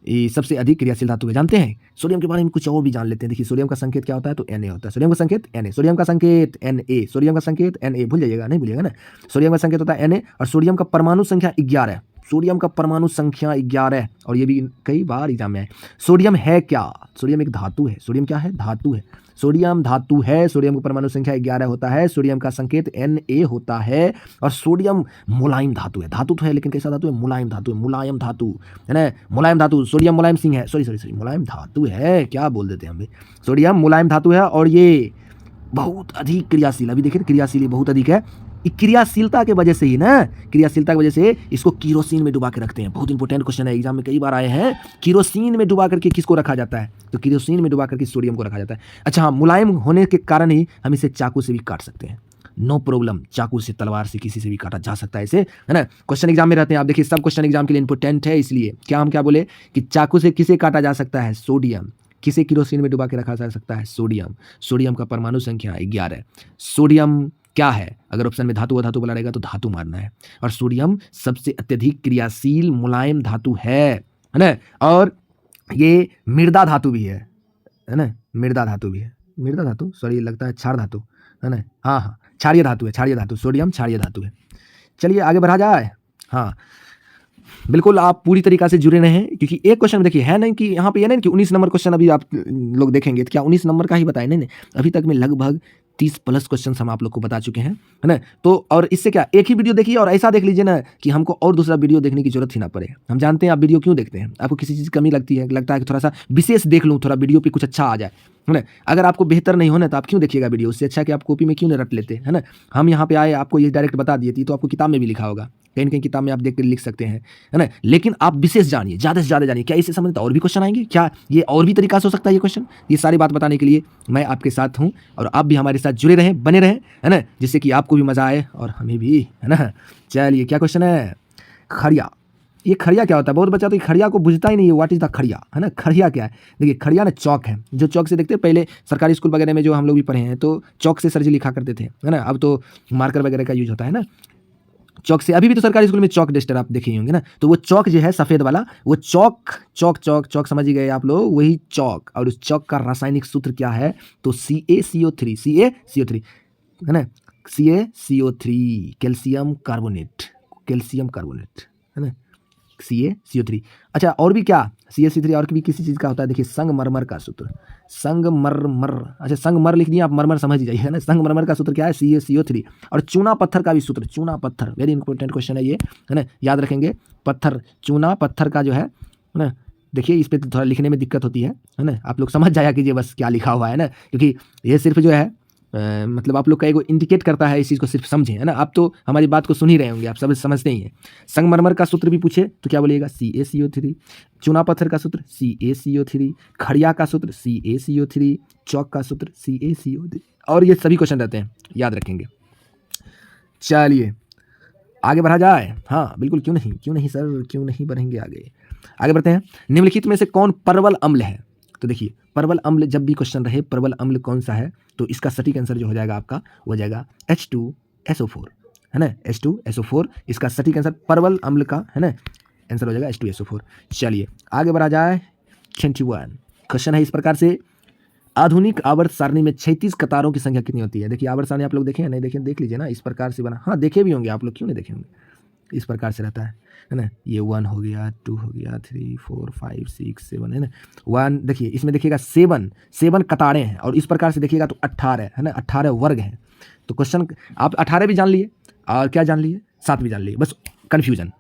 ये सबसे अधिक क्रियाशील धातु है। जानते हैं सोडियम के बारे में कुछ और भी जान लेते हैं। देखिए सोडियम का संकेत क्या होता है, तो Na होता है। सोडियम का संकेत Na, सोडियम का संकेत Na, सोडियम का संकेत Na, भूल जाइएगा, नहीं भूलिएगा ना। सोडियम का संकेत होता है Na, और सोडियम का परमाणु संख्या 11, सोडियम का परमाणु संख्या 11, और ये भी कई बार एग्जाम में है। सोडियम है क्या, सोडियम एक धातु है। सोडियम क्या है, धातु है। सोडियम धातु है, सोडियम का परमाणु संख्या 11 होता है, सोडियम का संकेत Na होता है, और सोडियम मुलायम धातु है। धातु तो है लेकिन कैसा धातु है, मुलायम धातु है, मुलायम धातु, है ना, मुलायम धातु। सोडियम मुलायम सिंह है, सॉरी मुलायम धातु है, क्या बोल देते हैं हम भी। सोडियम मुलायम धातु है, और ये बहुत अधिक क्रियाशील, अभी देखिए क्रियाशील बहुत अधिक है। क्रियाशीलता के वजह से ही ना, क्रियाशीलता की वजह से इसको केरोसिन में डुबा के रखते हैं। बहुत इंपॉर्टेंट क्वेश्चन है, एग्जाम में कई बार आए हैं। केरोसिन में डुबा करके किसको रखा जाता है, तो केरोसिन में डुबा करके सोडियम को रखा जाता है। अच्छा हाँ, मुलायम होने के कारण ही हम इसे चाकू से भी काट सकते हैं, नो प्रॉब्लम। चाकू से, तलवार से, किसी से भी काटा जा सकता है इसे, है ना। क्वेश्चन एग्जाम में रहते हैं, आप देखिए सब क्वेश्चन एग्जाम के लिए इंपॉर्टेंट है, इसलिए क्या हम क्या बोले कि चाकू से किसे काटा जा सकता है, सोडियम। किसे केरोसिन में डुबा के रखा जा सकता है, सोडियम। सोडियम का परमाणु संख्या 11। सोडियम क्या है, अगर ऑप्शन में धातु धातु बोला रहेगा तो धातु मारना है, और सोडियम सबसे अत्यधिक क्रियाशील मुलायम धातु है ना। और ये मृदा धातु भी है ना, मृदा धातु भी है, मृदा धातु सॉरी लगता है क्षार धातु, है ना। हाँ क्षारीय धातु है, क्षारीय धातु, सोडियम क्षारीय धातु है। चलिए आगे बढ़ा जाए। हाँ बिल्कुल आप पूरी तरीक़ा से जुड़े रहें, क्योंकि एक क्वेश्चन देखिए है नहीं कि यहाँ पे ये नहीं कि 19 नंबर क्वेश्चन अभी आप लोग देखेंगे तो क्या 19 नंबर का ही बताए, नहीं, अभी तक में लगभग 30 प्लस क्वेश्चन हम आप लोग को बता चुके हैं, है ना। तो और इससे क्या, एक ही वीडियो देखिए और ऐसा देख लीजिए ना कि हमको और दूसरा वीडियो देखने की जरूरत ही ना पड़े। हम जानते हैं आप वीडियो क्यों देखते हैं, आपको किसी चीज़ की कमी लगती है, लगता है कि थोड़ा सा विशेष देख लूँ, थोड़ा वीडियो पे कुछ अच्छा आ जाए, है ना। अगर आपको बेहतर नहीं होना तो आप क्यों देखिएगा वीडियो, उससे अच्छा कि आप कॉपी में क्यों नहीं रट लेते, है ना। हम यहाँ पे आए, आपको ये डायरेक्ट बता दिए थी, तो आपको किताब में भी लिखा होगा, कहीं कहीं किताब में आप देख कर लिख सकते हैं, है ना। लेकिन आप विशेष जानिए, ज़्यादा से ज़्यादा जानिए, क्या इससे संबंधित और भी क्वेश्चन आएंगे, क्या ये और भी तरीका से हो सकता है ये क्वेश्चन। ये सारी बात बताने के लिए मैं आपके साथ हूँ, और आप भी हमारे साथ जुड़े रहें, बने रहें, है ना, जिससे कि आपको भी मज़ा आए और हमें भी, है ना। चलिए क्या क्वेश्चन है, खड़िया। ये खड़िया क्या होता है, बहुत बच्चा तो खड़िया को बुझता ही नहीं है, व्हाट इज द खड़िया, है ना। खड़िया क्या है, देखिए खड़िया ना चौक है, जो चौक से देखते हैं पहले सरकारी स्कूल वगैरह में जो हम लोग भी पढ़े हैं, तो चौक से सर जी लिखा करते थे, है ना। अब तो मार्कर वगैरह का यूज होता है ना, चौक से। अभी भी तो सरकारी स्कूल में चौक डस्टर आप देखे होंगे ना, तो वो चौक जो है सफ़ेद वाला, वो चौक चौक चौक चौक समझ गए आप लोग, वही चौक। और उस चौक का रासायनिक सूत्र क्या है, तो CaCO3, है ना, CaCO3, calcium carbonate, calcium carbonate, है ना, CaCO3। अच्छा और भी क्या, CaCO3 और भी किसी चीज़ का होता है, देखिए संगमरमर का सूत्र, संगमरमर, अच्छा संगमर लिख दिया, आप मरमर समझ ही जाइए, है ना। संगमरमर का सूत्र क्या है, CaCO3। और चूना पत्थर का भी सूत्र, चूना पत्थर, वेरी इंपॉर्टेंट क्वेश्चन है ये, है ना, याद रखेंगे। पत्थर, चूना पत्थर का जो है ना, देखिए इस पर थोड़ा लिखने में दिक्कत होती है ना, आप लोग समझ जाया कीजिए बस क्या लिखा हुआ है ना, क्योंकि ये सिर्फ जो है मतलब आप लोग का एगो इंडिकेट करता है, इस चीज़ को सिर्फ समझें, है ना। आप तो हमारी बात को सुन ही रहे होंगे, आप सब समझते ही हैं। संगमरमर का सूत्र भी पूछे तो क्या बोलिएगा, CaCO3। चूना पत्थर का सूत्र CaCO3, खड़िया का सूत्र CaCO3, चौक का सूत्र CaCO3, और ये सभी क्वेश्चन रहते हैं, याद रखेंगे। चलिए आगे बढ़ा जाए। हाँ बिल्कुल, क्यों नहीं सर, क्यों नहीं बढ़ेंगे आगे। आगे बढ़ते हैं। निम्नलिखित में से कौन परवल अम्ल है, तो देखिए परवल अम्ल जब भी क्वेश्चन रहे, परवल अम्ल कौन सा है, तो इसका सटीक आंसर जो हो जाएगा आपका वो हो जाएगा H2SO4, है ना, H2SO4 इसका सटीक आंसर परवल अम्ल का, है ना, आंसर हो जाएगा H2SO4। चलिए आगे बढ़ा जाए। 21 क्वेश्चन है इस प्रकार से, आधुनिक आवर्त सारणी में 36 कतारों की संख्या कितनी होती है। देखिए आवर्त सारणी आप लोग देखे हैं, नहीं देखे देख लीजिए ना, इस प्रकार से बना, हाँ देखे भी होंगे आप लोग, क्यों नहीं देखे होंगे, इस प्रकार से रहता है ना। ये 1 हो गया, 2 हो गया, 3 4 5 6 7, है ना। 1 देखिए इसमें देखिएगा 7 कतारें हैं, और इस प्रकार से देखिएगा तो 18, है ना, 18 वर्ग हैं। तो क्वेश्चन आप 18 भी जान लिए और क्या जान लिए, 7 भी जान लिए, बस कन्फ्यूजन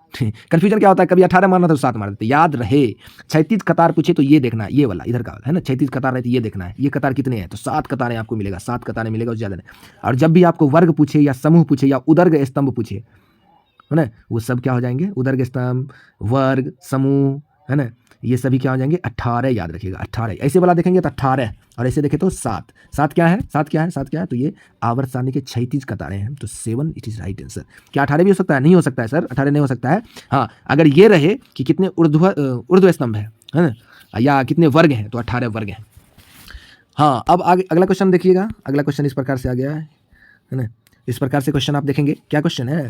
क्या होता है, कभी 18 मारना था तो 7 मार देते, याद रहे। 36 कतार पूछे तो ये देखना है, ये वाला इधर का, है ना, 36 कतार रहती है, ये देखना है ये कतार कितने हैं, तो 7 कतारें आपको मिलेगा, 7 कतारें मिलेगा, उससे ज़्यादा नहीं। और जब भी आपको वर्ग पूछे या समूह पूछे या उदर्ग स्तंभ पूछे, है ना, वो सब क्या हो जाएंगे, उदर्ग स्तंभ, वर्ग, समूह, है ना, ये सभी क्या हो जाएंगे 18 याद रखिएगा 18। ऐसे वाला देखेंगे तो 18 और ऐसे देखें तो 7। 7 क्या है 7 क्या है 7 क्या है, तो ये आवर्त सारणी के 36 कतारें हैं, तो 7 इट इज राइट आंसर। क्या 18 भी हो सकता है? नहीं हो सकता है सर, 18 नहीं हो सकता है। हाँ, अगर ये रहे कि कितने ऊर्ध्व स्तंभ है ना, या कितने वर्ग हैं, तो 18 वर्ग हैं। हाँ, अब आगे अगला क्वेश्चन देखिएगा। अगला क्वेश्चन इस प्रकार से आ गया है ना। इस प्रकार से क्वेश्चन आप देखेंगे। क्या क्वेश्चन है?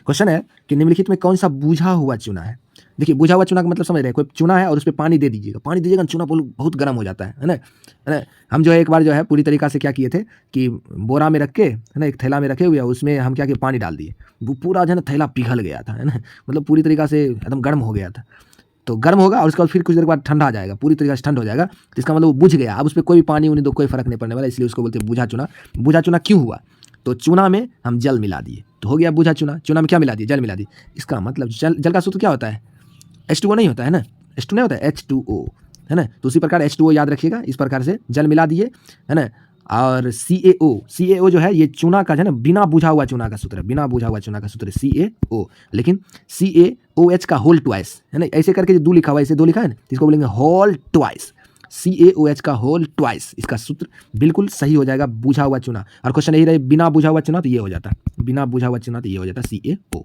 क्वेश्चन है कि निम्नलिखित में कौन सा बुझा हुआ चूना है। देखिए, बुझा हुआ चूना का मतलब समझ रहे हैं, कोई चूना है और उस पर पानी दे दीजिएगा, पानी दीजिएगा, चूना बहुत गर्म हो जाता है ना। हम जो है एक बार जो है पूरी तरीका से क्या किए थे कि बोरा में रख के है ना, एक थैला में रखे हुए, उसमें हम क्या किए, पानी डाल दिए, वो पूरा जो है ना थैला पिघल गया था, है ना, मतलब पूरी तरीका से एकदम गर्म हो गया था। तो गर्म होगा और उसके बाद फिर कुछ देर बाद ठंडा आ जाएगा, पूरी तरीके से ठंड हो जाएगा, तो इसका मतलब वो बुझ गया। अब उस पर कोई भी पानी उन्हें दो, कोई फर्क नहीं पड़ने वाला, इसलिए उसको बोलते हैं बुझा चूना। बुझा चूना क्यों हुआ? तो चूना में हम जल मिला दिए तो हो गया बुझा चूना। चूना में क्या मिला दिए? जल मिला दिए। इसका मतलब जल का सूत्र क्या होता है? H2O नहीं होता है ना, H2 नहीं होता है, H2O है ना। तो उसी प्रकार H2O याद रखिएगा, इस प्रकार से जल मिला दिए है ना। और CaO जो है ये चूना का जो है ना बिना बुझा हुआ चूना का सूत्र है, बिना बुझा हुआ चूना का सूत्र है CaO। लेकिन CaOH का होल ट्वाइस है ना, ऐसे करके जो 2 लिखा हुआ है, ऐसे 2 लिखा है ना, इसको बोलेंगे होल ट्वाइस, CaOH का होल ट्वाइस। इसका सूत्र बिल्कुल सही हो जाएगा, बुझा हुआ चूना। और क्वेश्चन यही रहे बिना बुझा हुआ चूना, तो ये हो जाता, बिना बुझा हुआ चूना तो ये हो जाता CaO।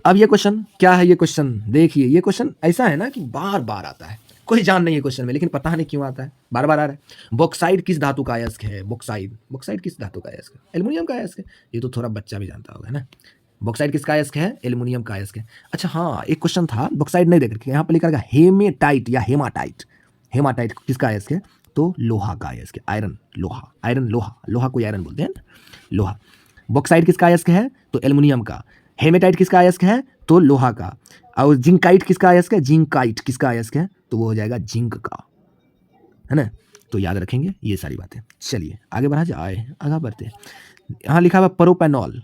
अब ये क्वेश्चन क्या है? ये क्वेश्चन देखिए, ये क्वेश्चन ऐसा है ना कि बार बार आता है, कोई जान नहीं है क्वेश्चन में, लेकिन पता नहीं क्यों आता है, बार बार आ रहा है। बॉक्साइड किस धातु का अयस्क है? बॉक्साइड किस धातु का अयस्क है? एल्युमिनियम का अयस्क है। ये तो थोड़ा बच्चा भी जानता होगा, है ना। बॉक्साइड किसका अयस्क है? एल्युमिनियम का अयस्क है। अच्छा हाँ, एक क्वेश्चन था, बॉक्साइड नहीं देख रखे, यहाँ पर लिखा रहेगा हेमेटाइट या हेमाटाइट। हेमाटाइट किसका अयस्क है? तो लोहा का अयस्क है, आयरन लोहा कोई आयरन बोलते हैं ना, लोहा। बॉक्साइड किसका अयस्क है? तो एल्युमिनियम का। हेमेटाइट किसका अयस्क है? तो लोहा का। और जिंकाइट किसका अयस्क है? जिंकाइट किसका अयस्क है? तो वो हो जाएगा जिंक का, है ना। तो याद रखेंगे ये सारी बातें। चलिए आगे बढ़ा जाए, आगे बढ़ते हैं। यहाँ लिखा हुआ प्रोपेनॉल,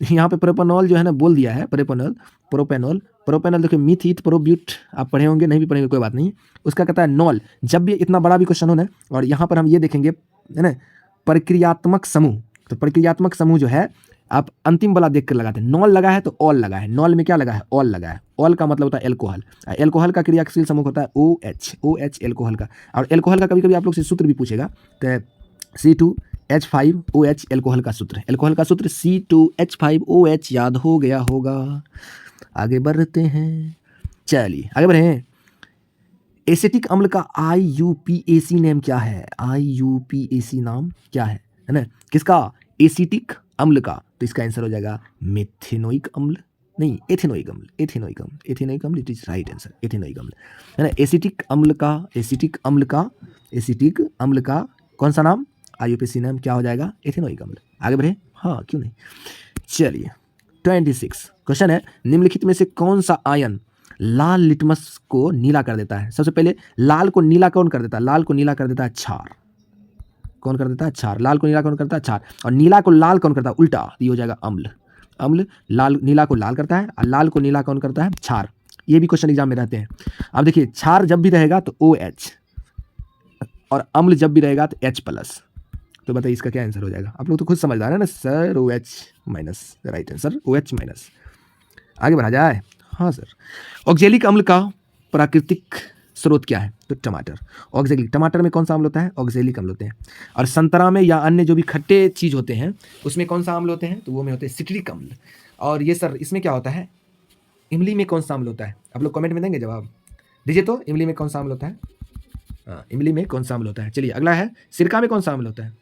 यहाँ पे प्रोपेनॉल जो है ना बोल दिया है, प्रोपेनॉल देखिए, मिथ प्रोब्यूट आप पढ़े होंगे, नहीं भी पढ़ेंगे कोई बात नहीं। उसका कहता है नॉल। जब भी इतना बड़ा भी क्वेश्चन हो ना, और यहाँ पर हम ये देखेंगे है ना, प्रक्रियात्मक समूह, तो प्रक्रियात्मक समूह जो है आप अंतिम वाला देख कर लगाते हैं। नॉल लगा है तो ऑल लगा है, नॉल में क्या लगा है? ऑल लगा है। ऑल का मतलब होता है एल्कोहल, एल्कोहल का क्रियाशील समूह होता है OH एल्कोहल का। और एल्कोहल का कभी कभी आप लोग से सूत्र भी पूछेगा, तो C2H5OH एल्कोहल का सूत्र, एल्कोहल का सूत्र C2H5OH याद हो गया होगा। आगे बढ़ते हैं, चलिए आगे बढ़े। एसिटिक अम्ल का IUPAC नेम क्या है? IUPAC नाम क्या है ना, किसका? एसिटिक अम्ल का। तो इसका आंसर हो जाएगा मेथेनोइक अम्ल, नहीं एथेनोइक अम्ल it is right answer, ethanoic अम्ल है ना। एसिटिक अम्ल का कौन सा नाम? IUPAC नाम क्या हो जाएगा? एथेनोइक अम्ल। आगे बढ़े, हाँ क्यों नहीं। चलिए 26 क्वेश्चन है, निम्नलिखित में से कौन सा आयन लाल लिटमस को नीला कर देता है? सबसे पहले लाल को नीला कौन कर देता है? लाल को नीला कर देता है क्षार। कौन कर देता है? क्षार। लाल को नीला कौन करता है? क्षार। और नीला को लाल कौन करता है? उल्टा, ये हो जाएगा अम्ल। लाल नीला को लाल करता है और लाल को नीला कौन करता है? क्षार। ये भी क्वेश्चन एग्जाम में रहते हैं। अब देखिए, क्षार जब भी रहेगा तो OH, और अम्ल जब भी रहेगा तो H+। तो बताइए इसका क्या आंसर हो जाएगा? आप लोग तो खुद समझदार है ना sir, OH-, right answer OH-। आगे बढ़ा जाए। हाँ सर, ऑक्जेलिक अम्ल का प्राकृतिक स्रोत क्या है? तो टमाटर। ऑक्जेलिक, टमाटर में कौन सा अम्ल होता है? ऑक्जेलिक अम्ल होते हैं। और संतरा में या अन्य जो भी खट्टे चीज़ होते हैं उसमें कौन सा अम्ल होते हैं? तो वो में होते हैं सिट्रिक अम्ल। और ये सर इसमें क्या होता है? इमली में कौन सा अम्ल होता है? आप लोग कमेंट में देंगे जवाब, दीजिए तो। इमली में कौन सा अम्ल होता है? हाँ, इमली में कौन सा अम्ल होता है? चलिए अगला है, सिरका में कौन सा अम्ल होता है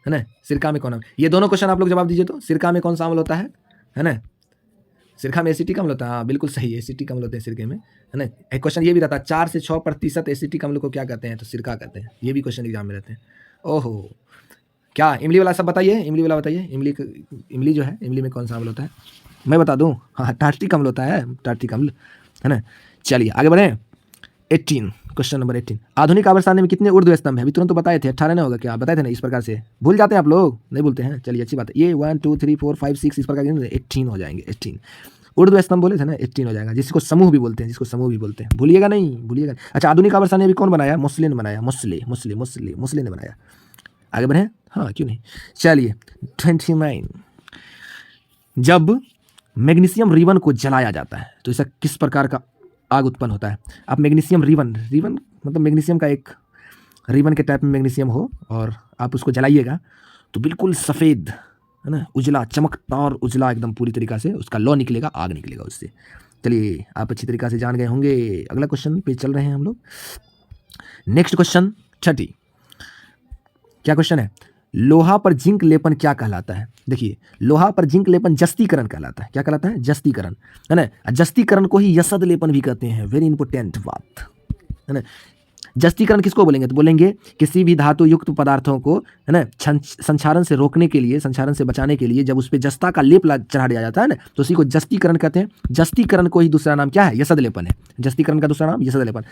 ना। सिरका में कौन अम्ल? ये दोनों क्वेश्चन आप लोग जवाब दीजिए तो। सिरका में कौन सा अम्ल होता है ना। सिरका में एसिटिक अम्ल होता है, हाँ बिल्कुल सही, एसिटिक अम्ल होते हैं सिरके में, है ना। एक क्वेश्चन ये भी रहता है, 4 से 6% एसिटिक अम्ल को क्या कहते हैं? तो सिरका कहते हैं। ये भी क्वेश्चन एग्जाम में रहते हैं। ओहो, क्या इमली वाला सब बताइए, इमली वाला बताइए। इमली जो है, इमली में कौन सा अम्ल होता है? मैं बता दूँ, हाँ टार्टिक अम्ल होता है, टार्टिक अम्ल, है ना। चलिए आगे बढ़ें। 18, क्वेश्चन नंबर 18, आधुनिक आवर्त सारणी में कितने ऊर्ध्व स्तंभ है? अभी तुरंत तो बताए थे, 18 नहीं होगा क्या? बताए थे ना, इस प्रकार से भूल जाते हैं आप लोग, नहीं भूलते हैं। चलिए अच्छी बात है, ये 1 2 3 4 5 6 इस प्रकार के 18 हो जाएंगे। 18 ऊर्ध्व स्तंभ बोले थे ना, 18 हो जाएगा, जिसको समूह भी बोलते हैं, भूलिएगा नहीं। अच्छा, आधुनिक आवर्त सारणी अभी कौन बनाया? मुस्ले ने बनाया, मुस्ले ने बनाया। आगे बढ़े, हाँ क्यों नहीं। चलिए 29, जब मैग्नीशियम रिबन को जलाया जाता है तो ऐसा किस प्रकार का आग उत्पन्न होता है। अब मैग्नीशियम रिबन, रिबन मतलब मैग्नीशियम का एक रिबन के टाइप में मैग्नीशियम हो और आप उसको जलाइएगा तो बिल्कुल सफ़ेद, है ना, उजला, चमकदार उजला एकदम पूरी तरीक़ा से उसका लौ निकलेगा, आग निकलेगा उससे। चलिए आप अच्छी तरीक़ा से जान गए होंगे। अगला क्वेश्चन पे चल रहे हैं हम लोग। नेक्स्ट क्वेश्चन 30, क्या क्वेश्चन है? लोहा पर जिंक लेपन क्या कहलाता है? देखिए, लोहा पर जिंक लेपन जस्तीकरण कहलाता है। क्या कहलाता है? जस्तीकरण, है ना। जस्तीकरण को ही यशद लेपन भी कहते हैं। वेरी इंपॉर्टेंट बात, है ना। जस्तीकरण किसको बोलेंगे? तो बोलेंगे किसी भी धातु युक्त पदार्थों को, है ना, संक्षारण से रोकने के लिए, संक्षारण से बचाने के लिए जब उस पर जस्ता का लेप चढ़ा दिया जाता है ना, तो उसी को जस्तीकरण कहते हैं। जस्तीकरण को ही दूसरा नाम क्या है? यशद लेपन है। जस्तीकरण का दूसरा नाम यशद लेपन।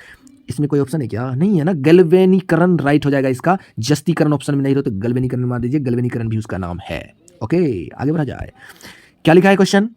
इसमें कोई ऑप्शन है क्या? नहीं है ना। गैल्वेनीकरण राइट हो जाएगा इसका। जस्तीकरण ऑप्शन में नहीं रहो तो गैल्वेनीकरण मार दीजिए। गैल्वेनीकरण भी उसका नाम है। ओके, आगे बढ़ा जाए। क्या लिखा है क्वेश्चन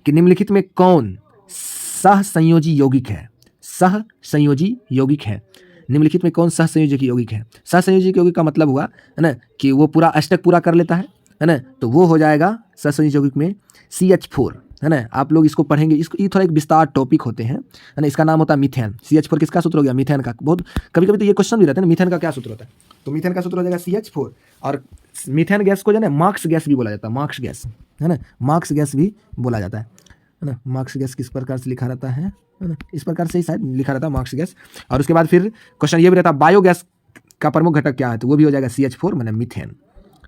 कि निम्नलिखित में कौन सहसंयोजी यौगिक है? सहसंयोजी यौगिक है। निम्नलिखित में कौन सहसंयोजक यौगिक है? सहसंयोजक यौगिक का मतलब हुआ, है ना, कि वो पूरा अष्टक पूरा कर लेता है ना, तो वो हो जाएगा सहसंयोजक यौगिक में CH4, है ना। आप लोग इसको पढ़ेंगे, इसको ये थोड़ा एक विस्तार टॉपिक होते हैं, है ना। इसका नाम होता है मीथेन। CH4 किसका सूत्र हो गया? मीथेन का। बहुत कभी कभी तो ये क्वेश्चन भी रहता है ना, मीथेन का क्या सूत्र होता है? तो मीथेन का सूत्र हो जाएगा CH4। और मीथेन गैस को जो है मार्क्स गैस भी बोला जाता है। मार्क्स गैस, है ना, मार्क्स गैस भी बोला जाता है ना। मार्क्स गैस किस प्रकार से लिखा रहता है ना, इस प्रकार से ही शायद लिखा रहता है मार्क्स गैस। और उसके बाद फिर क्वेश्चन ये भी रहता है बायोगैस का प्रमुख घटक क्या है? तो वो भी हो जाएगा CH4 माने मीथेन।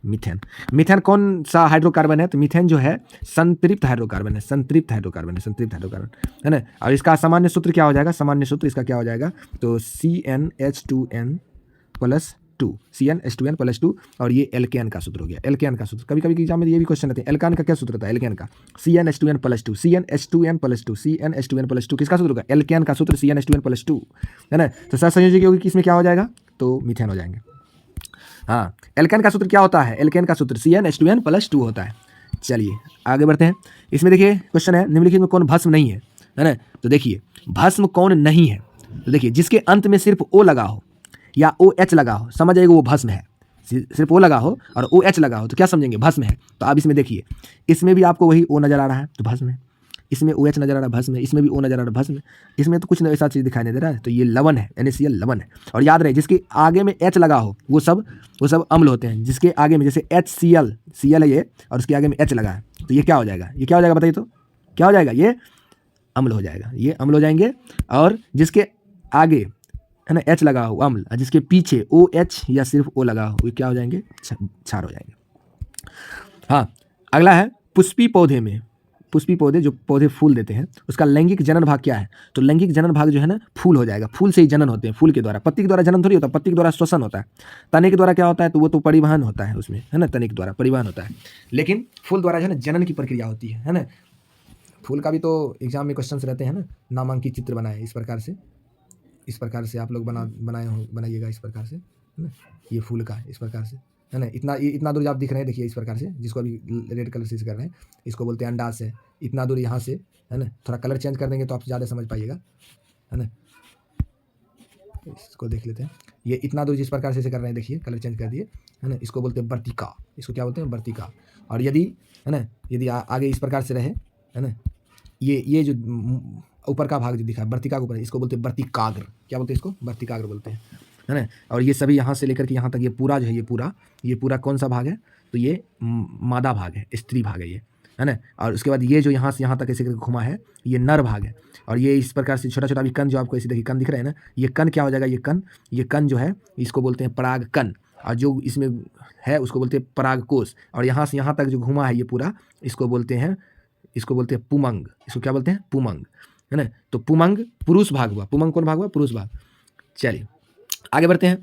मीथेन, मीथेन कौन सा हाइड्रोकार्बन है? तो मीथेन जो है संतृप्त हाइड्रोकार्बन है। संतृप्त हाइड्रोकार्बन है, संतृप्त हाइड्रोकार्बन, है ना। और इसका सामान्य सूत्र क्या हो जाएगा? सामान्य सूत्र इसका क्या हो जाएगा? तो CnH2n+2, CnH2n+2। और ये एल्केन का सूत्र हो गया। एल्केन का सूत्र कभी कभी एग्जाम में ये भी क्वेश्चन रहते हैं। एल्केन का क्या सूत्र होता है? एल्केन का CnH2n+2, CnH2n+2, CnH2n+2 किसका सूत्र होगा? एल्केन का सूत्र CnH2n+2, है ना। तो सहसंयोजक यौगिक इसमें क्या हो जाएगा? तो मीथेन हो जाएंगे। हाँ, एल्केन का सूत्र क्या होता है? एल्केन का सूत्र CnH2n+2 होता है। चलिए आगे बढ़ते हैं। इसमें देखिए क्वेश्चन है निम्नलिखित में कौन भस्म नहीं है ना। तो देखिए भस्म कौन नहीं है? तो देखिए जिसके अंत में सिर्फ O लगा हो या OH लगा हो, समझ जाएगा वो भस्म है। सिर्फ O लगा हो और OH लगा हो तो क्या समझेंगे? भस्म है। तो आप इसमें देखिए, इसमें भी आपको वही O नजर आ रहा है तो भस्म है। इसमें OH नजर आ रहा है, भस्म है। इसमें भी O नजर आ रहा है, भस्म है। इसमें तो कुछ ऐसा चीज़ दिखाई नहीं दे रहा है, तो ये लवण है, NaCl लवण है। और याद रहे जिसके आगे में H लगा हो वो सब अम्ल होते हैं। जिसके आगे में जैसे HCl, Cl है ये, और उसके आगे में H लगा है, तो ये क्या हो जाएगा? ये क्या हो जाएगा बताइए तो? क्या हो जाएगा? ये अम्ल हो जाएगा। ये अम्ल हो जाएंगे। और जिसके आगे, है ना, H लगा हो अम्ल, और जिसके पीछे OH या सिर्फ O लगा हो ये क्या हो जाएंगे? क्षार हो जाएंगे। हाँ, अगला है पुष्पी पौधे में, पुष्पी पौधे जो पौधे फूल देते हैं उसका लैंगिक जनन भाग क्या है? तो लैंगिक जनन भाग जो है ना फूल हो जाएगा। फूल से ही जनन होते हैं, फूल के द्वारा। पत्ती के द्वारा जनन थोड़ी होता है, पत्ती के द्वारा श्वसन होता है। तने के द्वारा क्या होता है? तो वो तो परिवहन होता है उसमें, है ना, तने के द्वारा परिवहन होता है। लेकिन फूल द्वारा जो है ना जनन की प्रक्रिया होती है ना। फूल का भी तो एग्जाम में क्वेश्चन रहते हैं ना, नामांकित चित्र बनाए इस प्रकार से आप लोग बनाइएगा इस प्रकार से, है ना। ये फूल का इस प्रकार से, है ना। इतना दूर आप दिख रहे हैं, देखिए इस प्रकार से, जिसको अभी रेड कलर से कर रहे हैं, इसको बोलते हैं अंडाशय है। इतना दूर यहाँ से, है ना, थोड़ा कलर चेंज कर देंगे तो आप ज़्यादा समझ पाइएगा, है ना। इसको देख लेते हैं। ये इतना दूर जिस प्रकार से कर रहे हैं, देखिए कलर चेंज कर दिए, है ना। इसको बोलते हैं वर्तिका। इसको क्या बोलते हैं? वर्तिका। और यदि, है ना, यदि आगे इस प्रकार से रहे, है ना, ये जो ऊपर का भाग जो दिखा है वर्तिका के ऊपर, इसको बोलते हैं वर्तिकाग्र। क्या बोलते हैं इसको? वर्तिकाग्र बोलते हैं, है ना। और ये सभी यहाँ से लेकर के यहाँ तक ये पूरा जो है, ये पूरा कौन सा भाग है? तो ये मादा भाग है, स्त्री भाग है ये, है ना। और उसके बाद ये जो यहाँ से यहाँ तक ऐसे करके घुमा है ये नर भाग है। और ये इस प्रकार से छोटा छोटा भी कण जो आपको ऐसे देखिए कण दिख रहा है ना, ये कण क्या हो जाएगा? ये कण जो है इसको बोलते हैं पराग कण। और जो इसमें है उसको बोलते हैं परागकोश। और यहाँ से यहाँ तक जो घुमा है ये पूरा, इसको बोलते हैं पुमंग। इसको क्या बोलते हैं? पुमंग, है ना। तो पुमंग पुरुष भाग हुआ। पुमंग कौन भाग हुआ? पुरुष भाग। चलिए आगे बढ़ते हैं।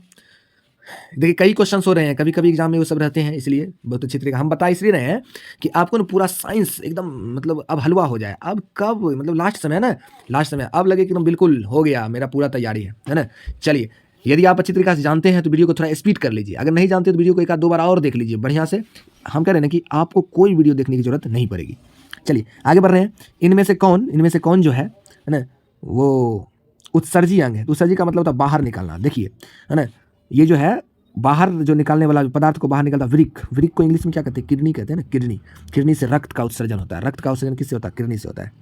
देखिए कई क्वेश्चन हो रहे हैं, कभी कभी एग्जाम में वो सब रहते हैं, इसलिए बहुत अच्छी तरीके हम बता इसलिए रहे हैं कि आपको ना पूरा साइंस एकदम मतलब अब हलवा हो जाए। अब कब मतलब लास्ट समय ना, लास्ट समय अब लगे कि एकदम बिल्कुल हो गया, मेरा पूरा तैयारी है ना। चलिए यदि आप अच्छी तरीके से जानते हैं तो वीडियो को थोड़ा स्पीड कर लीजिए। अगर नहीं जानते तो वीडियो को एक आध दो बार और देख लीजिए बढ़िया से। हम कह रहे हैं कि आपको कोई वीडियो देखने की जरूरत नहीं पड़ेगी। चलिए आगे बढ़ रहे हैं। इनमें से कौन जो है ना वो उत्सर्जी अंग है। तो उत्सर्जी का मतलब होता है बाहर निकालना। देखिए, है ना, ये जो है बाहर जो निकालने वाला पदार्थ को बाहर निकलता है वृक्क को इंग्लिश में क्या कहते हैं? किडनी कहते हैं ना। किडनी से रक्त का उत्सर्जन होता है। रक्त का उत्सर्जन किससे होता है? किडनी से होता है।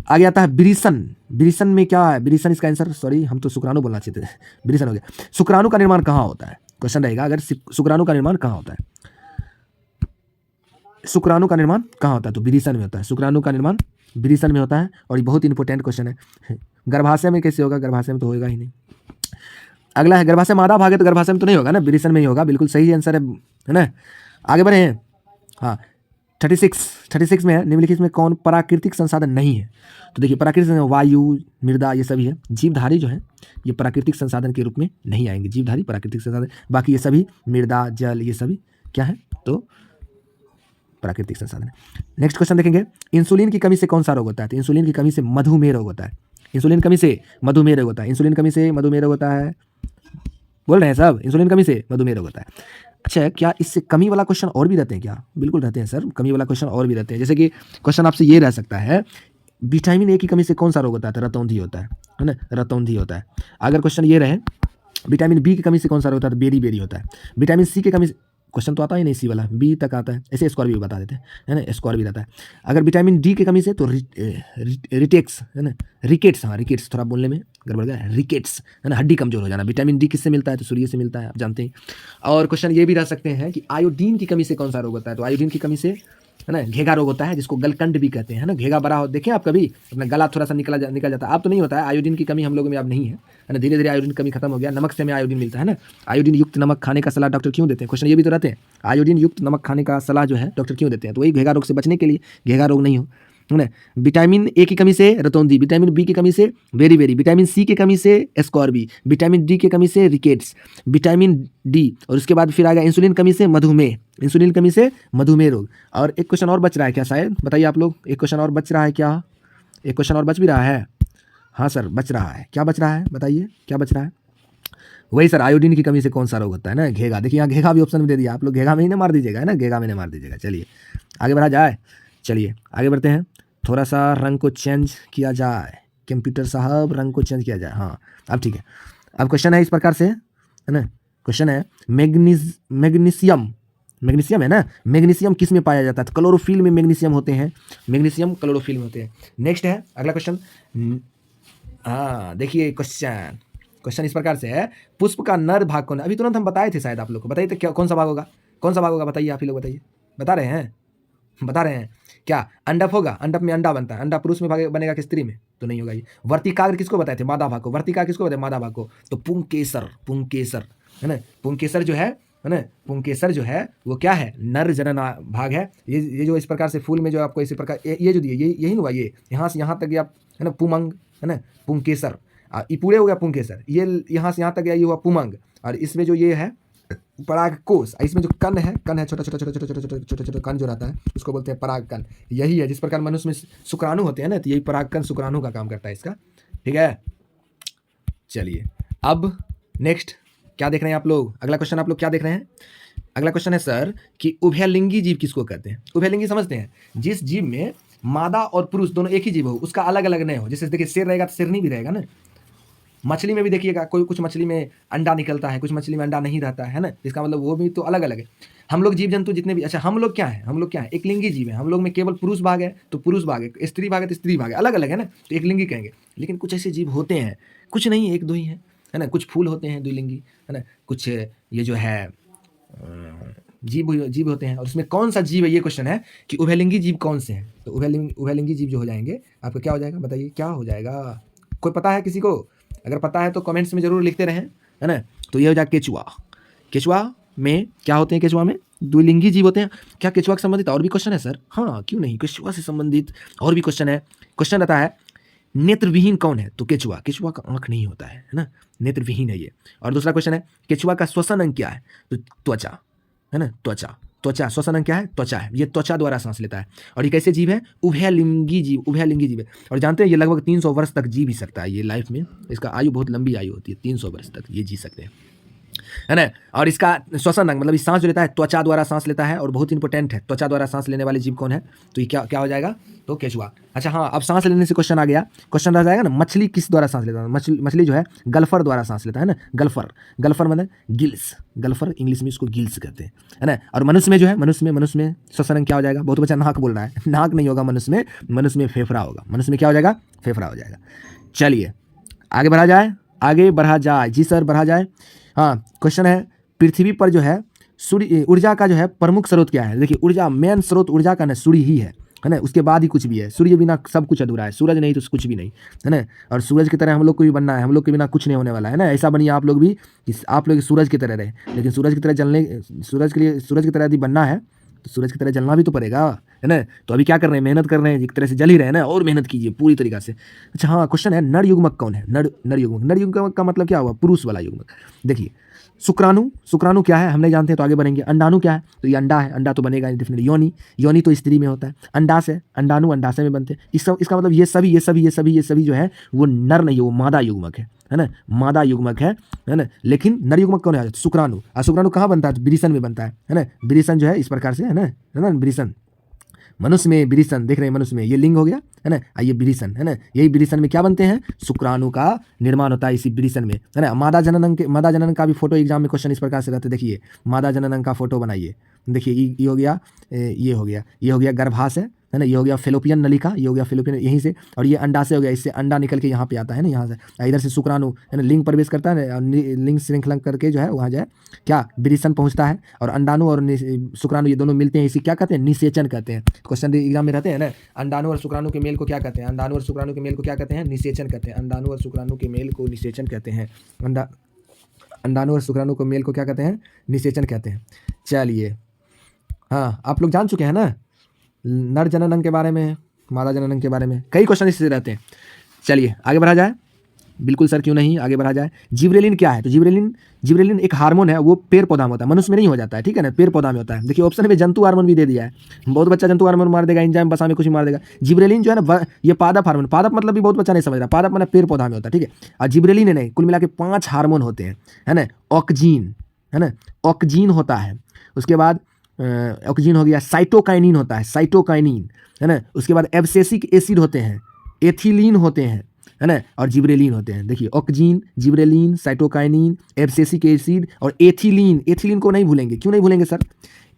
आगे आता है विरिसन। विरिसन में क्या है? विरिसन इसका आंसर, सॉरी हम तो शुक्राणु बोलना चाहिए थे, विरिसन हो गया। शुक्राणु का निर्माण कहाँ होता है? क्वेश्चन रहेगा अगर शुक्राणु का निर्माण कहाँ होता है, शुक्राणु का निर्माण कहाँ होता है? तो विरिसन में होता है। शुक्राणु का निर्माण विरिसन में होता है और ये बहुत इंपॉर्टेंट क्वेश्चन है। गर्भाशय में कैसे होगा? गर्भाशय में तो होगा ही नहीं। अगला है गर्भाशय मादा भाग है तो गर्भाशय में तो नहीं होगा ना, विरिसन में ही होगा, बिल्कुल सही आंसर है ना। आगे बढ़े हैं, हाँ 36 में है, निम्नलिखित में कौन प्राकृतिक संसाधन नहीं है? तो देखिए प्राकृतिक संसाधन वायु, मृदा, ये सभी है। जीवधारी जो है ये प्राकृतिक संसाधन के रूप में नहीं आएंगे, जीवधारी प्राकृतिक संसाधन, बाकी ये सभी मृदा, जल, ये सभी क्या है? तो प्राकृतिक संसाधन। नेक्स्ट क्वेश्चन देखेंगे, इंसुलिन की कमी से कौन सा रोग होता है? तो इंसुलिन की कमी से मधुमेह रोग होता है। इंसुलिन कमी से मधुमेह रोग होता है। इंसुलिन कमी से मधुमेह रोग होता है, बोल रहे हैं सब, इंसुलिन कमी से मधुमेह रोग होता है। अच्छा, क्या इससे कमी वाला क्वेश्चन और भी रहते हैं क्या? बिल्कुल रहते हैं सर, कमी वाला क्वेश्चन और भी रहते हैं। जैसे कि क्वेश्चन आपसे ये रह सकता है, विटामिन ए की कमी से कौन सा रोग होता है? तो रतौंधी होता है ना, रतौंधी होता है। अगर क्वेश्चन ये रहे, विटामिन बी की कमी से कौन सा रोग होता है? तो बेरी बेरी होता है। विटामिन सी की कमी से, क्वेश्चन तो आता ही नहीं सी वाला, बी तक आता है, ऐसे स्क्वायर भी बता देते हैं, है ना, स्क्वायर भी रहता है। अगर विटामिन डी की कमी से तो रिटेक्स, है ना, रिकेट्स, हाँ रिकेट्स, थोड़ा बोलने में गड़बड़ गया, रिकेट्स, है ना, हड्डी कमजोर हो जाना। विटामिन डी किससे मिलता है? तो सूर्य से मिलता है, आप जानते हैं। और क्वेश्चन ये भी रह सकते हैं कि आयोडीन की कमी से कौन सा रोग होता है? तो आयोडीन की कमी से, है ना, घेगा रोग होता है, जिसको गलकंड भी कहते हैं, है ना, घेगा बड़ा हो, देखें आप कभी अपना गला थोड़ा सा निकल जाता है, अब तो नहीं होता है। आयोडीन की कमी हम लोगों में अब नहीं है ना, धीरे धीरे आयोडीन की कमी खत्म हो गया। नमक से हमें आयोडीन मिलता है ना, आयोडीन युक्त नमक खाने का सलाह डॉक्टर क्यों देते हैं? क्वेश्चन ये भी तो रहते हैं, आयोडीन युक्त नमक खाने का सलाह जो है डॉक्टर क्यों देते हैं? तो वही घेगा रोग से बचने के लिए, घेगा रोग नहीं हो, है ना। विटामिन ए की कमी से रतौंधी, विटामिन बी की कमी से बेरी बेरी, विटामिन सी की कमी से स्कॉर्बी, विटामिन डी की कमी से रिकेट्स, विटामिन डी, और उसके बाद फिर आएगा इंसुलिन कमी से मधुमेह, इंसुलिन कमी से मधुमेह रोग। और एक क्वेश्चन और बच रहा है क्या शायद, बताइए आप लोग, एक क्वेश्चन और बच रहा है क्या? एक क्वेश्चन और बच भी रहा है, हाँ सर बच रहा है। क्या बच रहा है बताइए, क्या बच रहा है? वही सर, आयोडीन की कमी से कौन सा रोग होता है ना, घेगा। देखिए यहाँ घेगा भी ऑप्शन में दे दिया, आप लोग घेगा में ही ना मार दीजिएगा, है ना, घेगा में ना मार दीजिएगा। चलिए आगे बढ़ा जाए, चलिए आगे बढ़ते हैं। थोड़ा सा रंग को चेंज किया जाए, कंप्यूटर साहब रंग को चेंज किया जाए, हाँ अब ठीक है। अब क्वेश्चन है इस प्रकार से, है ना, क्वेश्चन है मैग्नीशियम, मैग्नीशियम है ना, मैग्नीशियम किस में पाया जाता है? तो क्लोरोफिल में मैग्नीशियम होते हैं, मैग्नीशियम क्लोरोफिल में होते हैं। नेक्स्ट है अगला क्वेश्चन, हाँ देखिए क्वेश्चन इस प्रकार से है, पुष्प का नर भाग कौन है? अभी तुरंत हम बताए थे शायद आप लोग को, बताइए तो क्या, कौन सा भाग होगा? कौन सा भाग होगा बताइए, आप ही लोग बताइए, बता रहे हैं, बता रहे हैं क्या? अंडप होगा, अंडप में अंडा बनता है, अंडा पुरुष में बनेगा कि स्त्री में? तो नहीं होगा ये। वर्तिकाग्र किसको बताए थे? मादा भाग को। वर्तिकाग्र किसको बताए? मादा भाग को। तो पुंकेसर, पुंकेसर, है ना, पुंकेसर जो है ना, पुंकेसर जो है वो क्या है? नर जनन भाग है। ये जो इस प्रकार से फूल में जो आपको इसी प्रकार ये जो दिए, ये यही हुआ, ये यहाँ से यहाँ तक ये आप, है ना, पुमंग, है ना, पुंकेसर, ये पूरे हो गया पुंकेसर, ये यहाँ से यहाँ तक गया, ये हुआ पुमंग। और इसमें जो ये है परागकोश, इसमें जो कण है, कण है, छोटा छोटा छोटा छोटा छोटा छोटा छोटा कण जो रहता है उसको बोलते हैं पराग कण। यही है जिस प्रकार मनुष्य में शुक्राणु होते हैं ना, तो यही पराग कण शुक्राणु का काम करता है इसका, ठीक है। चलिए अब नेक्स्ट क्या देख रहे हैं आप लोग? अगला क्वेश्चन आप लोग क्या देख रहे हैं? अगला क्वेश्चन है सर कि उभयलिंगी जीव किसको कहते हैं? उभयलिंगी समझते हैं, जिस जीव में मादा और पुरुष दोनों एक ही जीव हो, उसका अलग अलग नहीं हो। जैसे देखिए शेर रहेगा तो शेरनी भी रहेगा ना, मछली में भी देखिएगा, कोई कुछ मछली में अंडा निकलता है, कुछ मछली में अंडा नहीं रहता है ना, इसका मतलब वो भी तो अलग अलग है। हम लोग जीव जंतु जितने भी, अच्छा हम लोग क्या है, हम लोग क्या है? एक लिंगी जीव है। हम लोग में केवल पुरुष भाग है तो पुरुष भाग है, स्त्री भाग है तो स्त्री भाग है, अलग अलग है ना, तो एक लिंगी कहेंगे। लेकिन कुछ ऐसे जीव होते हैं, कुछ नहीं एक दो ही है ना, कुछ फूल होते हैं द्विलिंगी, है ना, कुछ ये जो है जीव होते हैं। और उसमें कौन सा जीव है, ये क्वेश्चन है कि उभयलिंगी जीव कौन से हैं? तो उभयलिंगी जीव जो हो जाएंगे आपका क्या हो जाएगा बताइए, क्या हो जाएगा? कोई पता है किसी को? अगर पता है तो कमेंट्स में जरूर लिखते रहें, है ना। तो ये हो जाए केचुआ। केचुआ में क्या होते हैं? केचुआ में द्विलिंगी जीव होते हैं। क्या केचुआ से संबंधित और भी क्वेश्चन है सर? हाँ क्यों नहीं, केचुआ से संबंधित और भी क्वेश्चन है। क्वेश्चन रहता है नेत्रविहीन कौन है? तो केचुआ। केचुआ का आंख नहीं होता है ना, नेत्रविहीन है ये। और दूसरा क्वेश्चन है केचुआ का श्वसन अंग क्या है? तो त्वचा, है ना, त्वचा। त्वचा श्वसन अंग क्या है? त्वचा है, ये त्वचा द्वारा सांस लेता है। और ये कैसे जीव है? उभयलिंगी जीव, उभयलिंगी जीव है। और जानते हैं ये लगभग 300 वर्ष तक जी भी सकता है ये लाइफ में, इसका आयु बहुत लंबी आयु होती है, 300 वर्ष तक ये जी सकते हैं। है ना। और इसका श्वसन अंग मतलब ये सांस जो लेता है त्वचा द्वारा सांस लेता है और बहुत इंपॉर्टेंट है, त्वचा द्वारा सांस लेने वाले जीव कौन है, तो ये क्या क्या हो जाएगा, तो केचुआ। अच्छा हाँ, अब सांस लेने से क्वेश्चन आ गया, क्वेश्चन रह जाएगा ना, मछली किस द्वारा सांस लेता है, मछली जो है गल्फर द्वारा सांस लेता है ना, गल्फर, गल्फर मतलब गिल्स, गल्फर इंग्लिश में इसको गिल्स कहते हैं, है ना। और मनुष्य में जो है, मनुष्य में श्वसन अंग क्या हो जाएगा, बहुत बच्चा नाक बोल रहा है, नाक नहीं होगा मनुष्य में फेफड़ा होगा, मनुष्य में क्या हो जाएगा, फेफड़ा हो जाएगा। चलिए आगे बढ़ा जाए, जी सर बढ़ा जाए। हाँ, क्वेश्चन है पृथ्वी पर जो है सूर्य ऊर्जा का जो है प्रमुख स्रोत क्या है। देखिए ऊर्जा, मेन स्रोत ऊर्जा का ना सूर्य ही है ना, उसके बाद ही कुछ भी है, सूर्य बिना सब कुछ अधूरा है, सूरज नहीं तो कुछ भी नहीं, है ना। और सूरज की तरह हम लोग को भी बनना है, हम लोग के बिना कुछ नहीं होने वाला है ना, ऐसा बनिए आप लोग भी, आप लोग सूरज की तरह रहे, लेकिन सूरज की तरह जलने, सूरज की तरह यदि बनना है तो सूरज की तरह जलना भी तो पड़ेगा, है ना। तो अभी क्या कर रहे हैं, मेहनत कर रहे हैं, एक तरह से जल ही रहे हैं ना, और मेहनत कीजिए पूरी तरीका से। अच्छा हाँ, क्वेश्चन है नर युग्मक कौन है, नर युग्मक का मतलब क्या हुआ, पुरुष वाला युग्मक। देखिए शुक्राणु क्या है हम नहीं जानते, तो आगे बढ़ेंगे। अंडाणु क्या है, तो ये अंडा है, अंडा तो बनेगा डेफिनेटली। योनि तो स्त्री में होता है, अंडाशय, अंडाणु अंडाशय में बनते हैं। इसका मतलब ये सभी जो है वो नर नहीं है, वो मादा युग्मक है ना, मादा युग्मक है ना। लेकिन नर युग्मक कौन है, शुक्राणु। और शुक्राणु कहाँ बनता है, विरिसन में बनता है ना। विरिसन जो है इस प्रकार से है ना, विरिसन मनुष्य में, विरिसन देख रहे हैं मनुष्य में, ये लिंग हो गया है ना, ये विरिसन है ना, यही विरिसन में क्या बनते हैं, शुक्राणु का निर्माण होता है इसी विरिसन में, है ना। मादा जनन का भी फोटो एग्जाम में क्वेश्चन इस प्रकार से रहते, देखिए मादा जनन का फोटो बनाइए, देखिए ये हो गया, ये हो गया गर्भाशय, है ना, ये हो गया फेलोपियन नलिका, ये हो गया फेलोपियन यहीं से, और ये अंडाशय हो गया, इससे अंडा निकल के यहाँ पे आता है ना, यहाँ से इधर से शुक्राणु है ना, लिंग प्रवेश करता है ना, लिंग श्रृंखला करके जो है वहाँ जो है क्या विरिसन पहुँचता है, और अंडाणु और शुक्राणु ये दोनों मिलते हैं, इसी क्या कहते हैं, निषेचन कहते हैं। क्वेश्चन एग्जाम में रहते हैं ना, अंडाणु और शुक्राणु के मेल को क्या कहते हैं, अंडाणु और शुक्राणु के मेल को क्या कहते हैं, निषेचन कहते हैं। अंडाणु और शुक्राणु के मेल को निषेचन कहते हैं, अंडाणु और शुक्राणु को मेल को क्या कहते हैं, निषेचन कहते हैं। चलिए हाँ, आप लोग जान चुके हैं ना नर जनन अंग के बारे में, मादा जनन अंग के बारे में, कई क्वेश्चन इससे रहते हैं। चलिए आगे बढ़ा जाए, बिल्कुल सर क्यों नहीं, आगे बढ़ा जाए। जिब्रेलिन क्या है, तो जिब्रेलिन एक हार्मोन है, वो पेड़ पौधा में होता है, मनुष्य में नहीं हो जाता है, ठीक है ना, पेड़ पौधा में होता है। देखिए ऑप्शन में जंतु हार्मोन भी दे दिया है, बहुत बच्चा जंतु हार्मोन मार देगा, एंजाइम बसा में कुछ मार देगा। जिब्रेलिन जो है ना ये पादप हार्मोन, पादप मतलब भी बहुत बच्चा नहीं समझ रहा, पादप मतलब पेड़ पौधा में होता है, ठीक है। और जिब्रेलिन नहीं, कुल मिला के 5 हार्मोन होते हैं, है ना। ऑक्जीन, है ना, ऑक्जीन होता है, उसके बाद ऑक्सीजन हो गया, साइटोकाइनिन होता है, साइटोकाइनिन, है ना। उसके बाद एब्सेसिक एसिड होते हैं, एथिलीन होते हैं, है ना, और जिब्रेलिन होते हैं। देखिए oxygen, gibberellin, cytokinin, abscisic acid और एथिलीन। एथिलीन को नहीं भूलेंगे, क्यों नहीं भूलेंगे सर,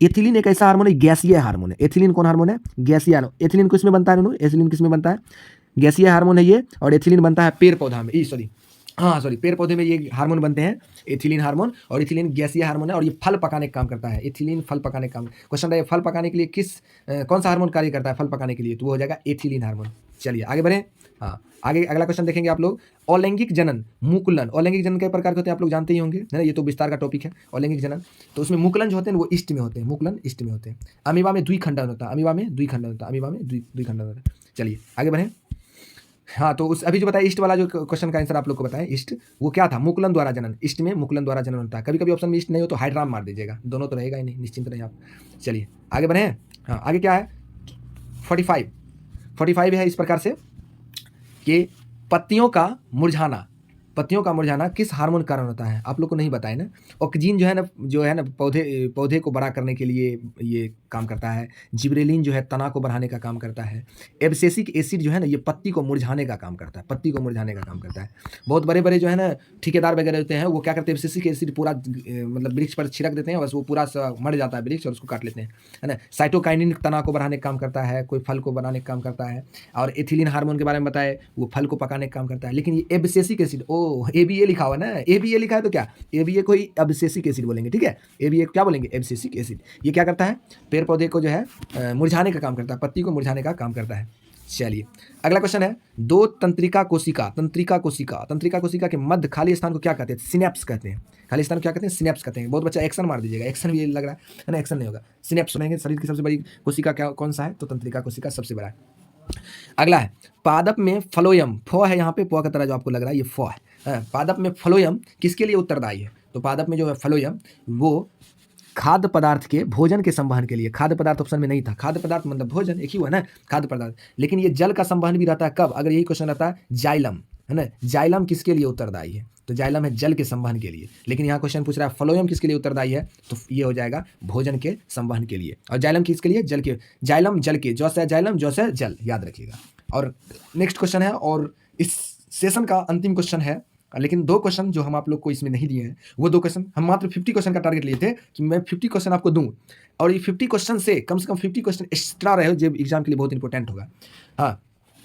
एथिलीन एक ऐसा हार्मोन है, गैसीय हार्मोन है। एथिलीन कौन हार्मोन है, गैसीय हार्मोन। एथिलीन किसमें बनता है, एथिलीन किसमें बनता है, गैसीय हार्मोन है ये, और एथिलीन बनता है पेड़ पौधा में, पेड़ पौधे में ये हार्मोन बनते हैं, एथिलीन हार्मोन। और एथिलीन गैसीय हार्मोन है, और ये फल पकाने का काम करता है, एथिलीन फल पकाने का काम। क्वेश्चन है फल पकाने के लिए कौन सा हार्मोन कार्य करता है फल पकाने के लिए, तो वो हो जाएगा एथिलीन हार्मोन। चलिए आगे बढ़ें। हाँ, आगे अगला क्वेश्चन देखेंगे आप लोग, अलैंगिक जनन, मुकुलन। अलैंगिक जनन कई प्रकार के होते हैं, आप लोग जानते ही होंगे, है ना, ये तो विस्तार का टॉपिक है। अलैंगिक जनन, तो उसमें मुकुलन जो होते हैं वो ईस्ट में होते हैं, मुकुलन ईस्ट में होते हैं। अमीबा में द्विखंडन होता है, अमीबा में द्विखंडन होता है। चलिए आगे बढ़ें। हाँ, तो उस अभी जो बताया ईस्ट वाला जो क्वेश्चन का आंसर आप लोग को बताया, ईस्ट वो क्या था, मुकुलन द्वारा जनन। ईस्ट में मुकुलन द्वारा जनन होता है। कभी कभी ऑप्शन में ईस्ट नहीं हो तो हाइड्राम मार दीजिएगा, दोनों तो रहेगा ही नहीं, निश्चिंत रहिए आप। चलिए आगे बढ़े। हाँ, आगे क्या है, 45 है इस प्रकार से कि पत्तियों का मुरझाना किस हार्मोन के कारण होता है, आप लोग को नहीं बताया ना। ऑक्सीजन जो है ना पौधे को बड़ा करने के लिए ये काम करता है। जिब्रेलिन जो है तना को बढ़ाने का काम करता है। एब्सेसिक एसिड जो है ना ये पत्ती को मुरझाने का काम करता है, बहुत बड़े बड़े जो है ना ठेकेदार वगैरह होते हैं, वो क्या करते हैं, एब्सेसिक एसिड पूरा मतलब वृक्ष पर छिड़क देते हैं, बस वो पूरा मर जाता है वृक्ष और उसको काट लेते हैं, है ना। साइटोकाइनिन तना को बढ़ाने का काम करता है, कोई फल को बनाने का काम करता है। और एथिलीन हार्मोन के बारे में बताए, वो फल को पकाने का काम करता है। लेकिन ये एब्सेसिक एसिड, ABA लिखा हुआ ना, ABA लिखा है तो क्या, ABA को ही एब्सेसिक एसिड बोलेंगे, ठीक है। ABA क्या बोलेंगे, एब्सेसिक एसिड। ये क्या करता है, पेड़ पौधे को जो है मुरझाने का काम करता है, पत्ती को मुरझाने का काम करता है। चलिए अगला क्वेश्चन है, दो तंत्रिका कोशिका के मध्य खाली स्थान को क्या कहते हैं, सिनेप्स कहते हैं। खाली स्थान को क्या कहते हैं, सिनेप्स कहते हैं। बहुत बच्चा एक्शन मार दीजिएगा, एक्शन भी लग रहा है ना, एक्शन नहीं होगा, सिनेप्स सुनेंगे। शरीर की सबसे बड़ी कोशिका क्या कौन सा है, तो तंत्रिका कोशिका सबसे बड़ा है। अगला है पादप में फ्लोयम, फ है यहाँ पे, प का तरह जो आपको लग रहा है ये फ है। पादप में फ्लोयम किसके लिए उत्तरदायी है, तो पादप में जो है फ्लोयम वो खाद्य पदार्थ के भोजन के संवहन के लिए। खाद्य पदार्थ ऑप्शन में नहीं था, खाद्य पदार्थ मतलब भोजन एक ही हुआ ना, खाद्य पदार्थ। लेकिन ये जल का संवहन भी रहता है कब, अगर यही क्वेश्चन रहता है जाइलम, है ना। जाइलम किसके लिए उत्तरदायी है, तो जाइलम है जल के संवहन के लिए। लेकिन यहाँ क्वेश्चन पूछ रहा है फ्लोएम किसके लिए उत्तरदायी है, तो ये हो जाएगा भोजन के संवहन के लिए। और जाइलम किसके लिए, जल के, जाइलम जल के, जौ से जाइलम, जौ से जल, याद रखिएगा। और नेक्स्ट क्वेश्चन है, और इस सेशन का अंतिम क्वेश्चन है, लेकिन 2 क्वेश्चन जो हम आप लोग को इसमें नहीं दिए हैं, वो 2 क्वेश्चन हम मात्र 50 क्वेश्चन का टारगेट लिए थे कि मैं 50 क्वेश्चन आपको दूं, और ये 50 क्वेश्चन से कम 50 क्वेश्चन एक्स्ट्रा रहे जो एग्जाम के लिए बहुत इंपॉर्टेंट होगा। हाँ,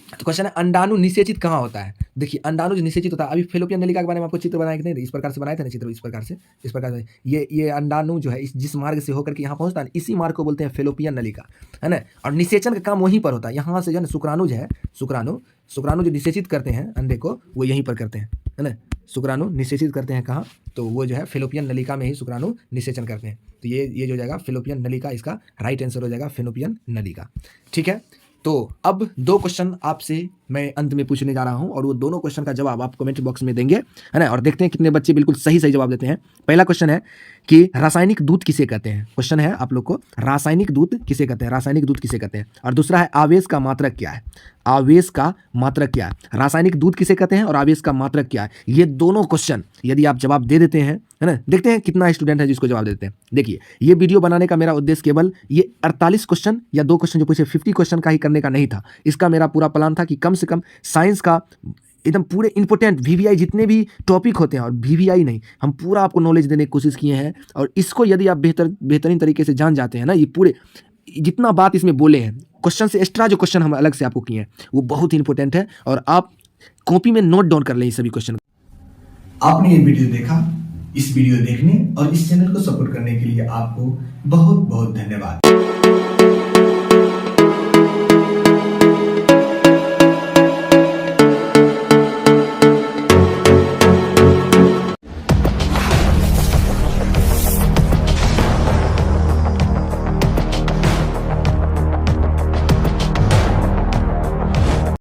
तो क्वेश्चन है अंडाणु निषेचित कहाँ होता है। देखिए अंडाणु जो निषेचित होता है, अभी फेलोपियन नलिका के बारे में आपको चित्र बनाए कि नहीं, इस प्रकार से बनाए थे ना चित्र, इस प्रकार से ये अंडाणु जो है इस जिस मार्ग से होकर के यहाँ पहुँचता है, इसी मार्ग को बोलते हैं फेलोपियन नलिका, है ना। और निषेचन का काम वहीं पर होता है, यहाँ से जो है शुक्राणु जो है, शुक्राणु जो निषेचित करते हैं अंडे को, वो यहीं पर करते हैं, है ना। शुक्राणु निषेचित करते हैं कहाँ, तो वो जो है फेलोपियन नलिका में ही शुक्राणु निषेचन करते हैं। तो ये जो हो जाएगा फेलोपियन नलिका, इसका राइट आंसर हो जाएगा फेलोपियन नलिका। ठीक है, तो अब 2 क्वेश्चन आपसे मैं अंत में पूछने जा रहा हूं, और वो दोनों क्वेश्चन का जवाब आप कमेंट बॉक्स में देंगे, है ना। और देखते हैं कितने बच्चे बिल्कुल सही जवाब देते हैं। पहला क्वेश्चन है कि रासायनिक दूत किसे कहते हैं। क्वेश्चन है आप लोग को, रासायनिक दूत किसे कहते हैं, रासायनिक दूत किसे कहते हैं। और दूसरा है आवेश का मात्रक क्या है, आवेश का मात्रक क्या है। रासायनिक दूत किसे कहते हैं और आवेश का मात्रक क्या है, ये दोनों क्वेश्चन यदि आप जवाब दे देते हैं, है ना, देखते हैं कितना स्टूडेंट है जिसको जवाब देते हैं। देखिए ये वीडियो बनाने का मेरा उद्देश्य केवल ये 48 क्वेश्चन या 2 क्वेश्चन जो पूछे 50 क्वेश्चन का ही करने का नहीं था। इसका मेरा पूरा प्लान था कि कम से कम साइंस का एकदम पूरे इंपॉर्टेंट वीवीआई जितने भी टॉपिक होते हैं, और वीवीआई नहीं, हम पूरा आपको नॉलेज देने की कोशिश किए हैं। और इसको यदि आप बेहतरीन तरीके से जान जाते हैं ना, ये पूरे जितना बात इसमें बोले हैं, क्वेश्चन से एक्स्ट्रा जो क्वेश्चन हम अलग से आपको किए हैं वो बहुत ही इंपॉर्टेंट है, और आप कॉपी में नोट डाउन कर लें ये सभी क्वेश्चन। आपने ये वीडियो देखा, इस वीडियो देखने और इस चैनल को सपोर्ट करने के लिए आपको बहुत बहुत धन्यवाद।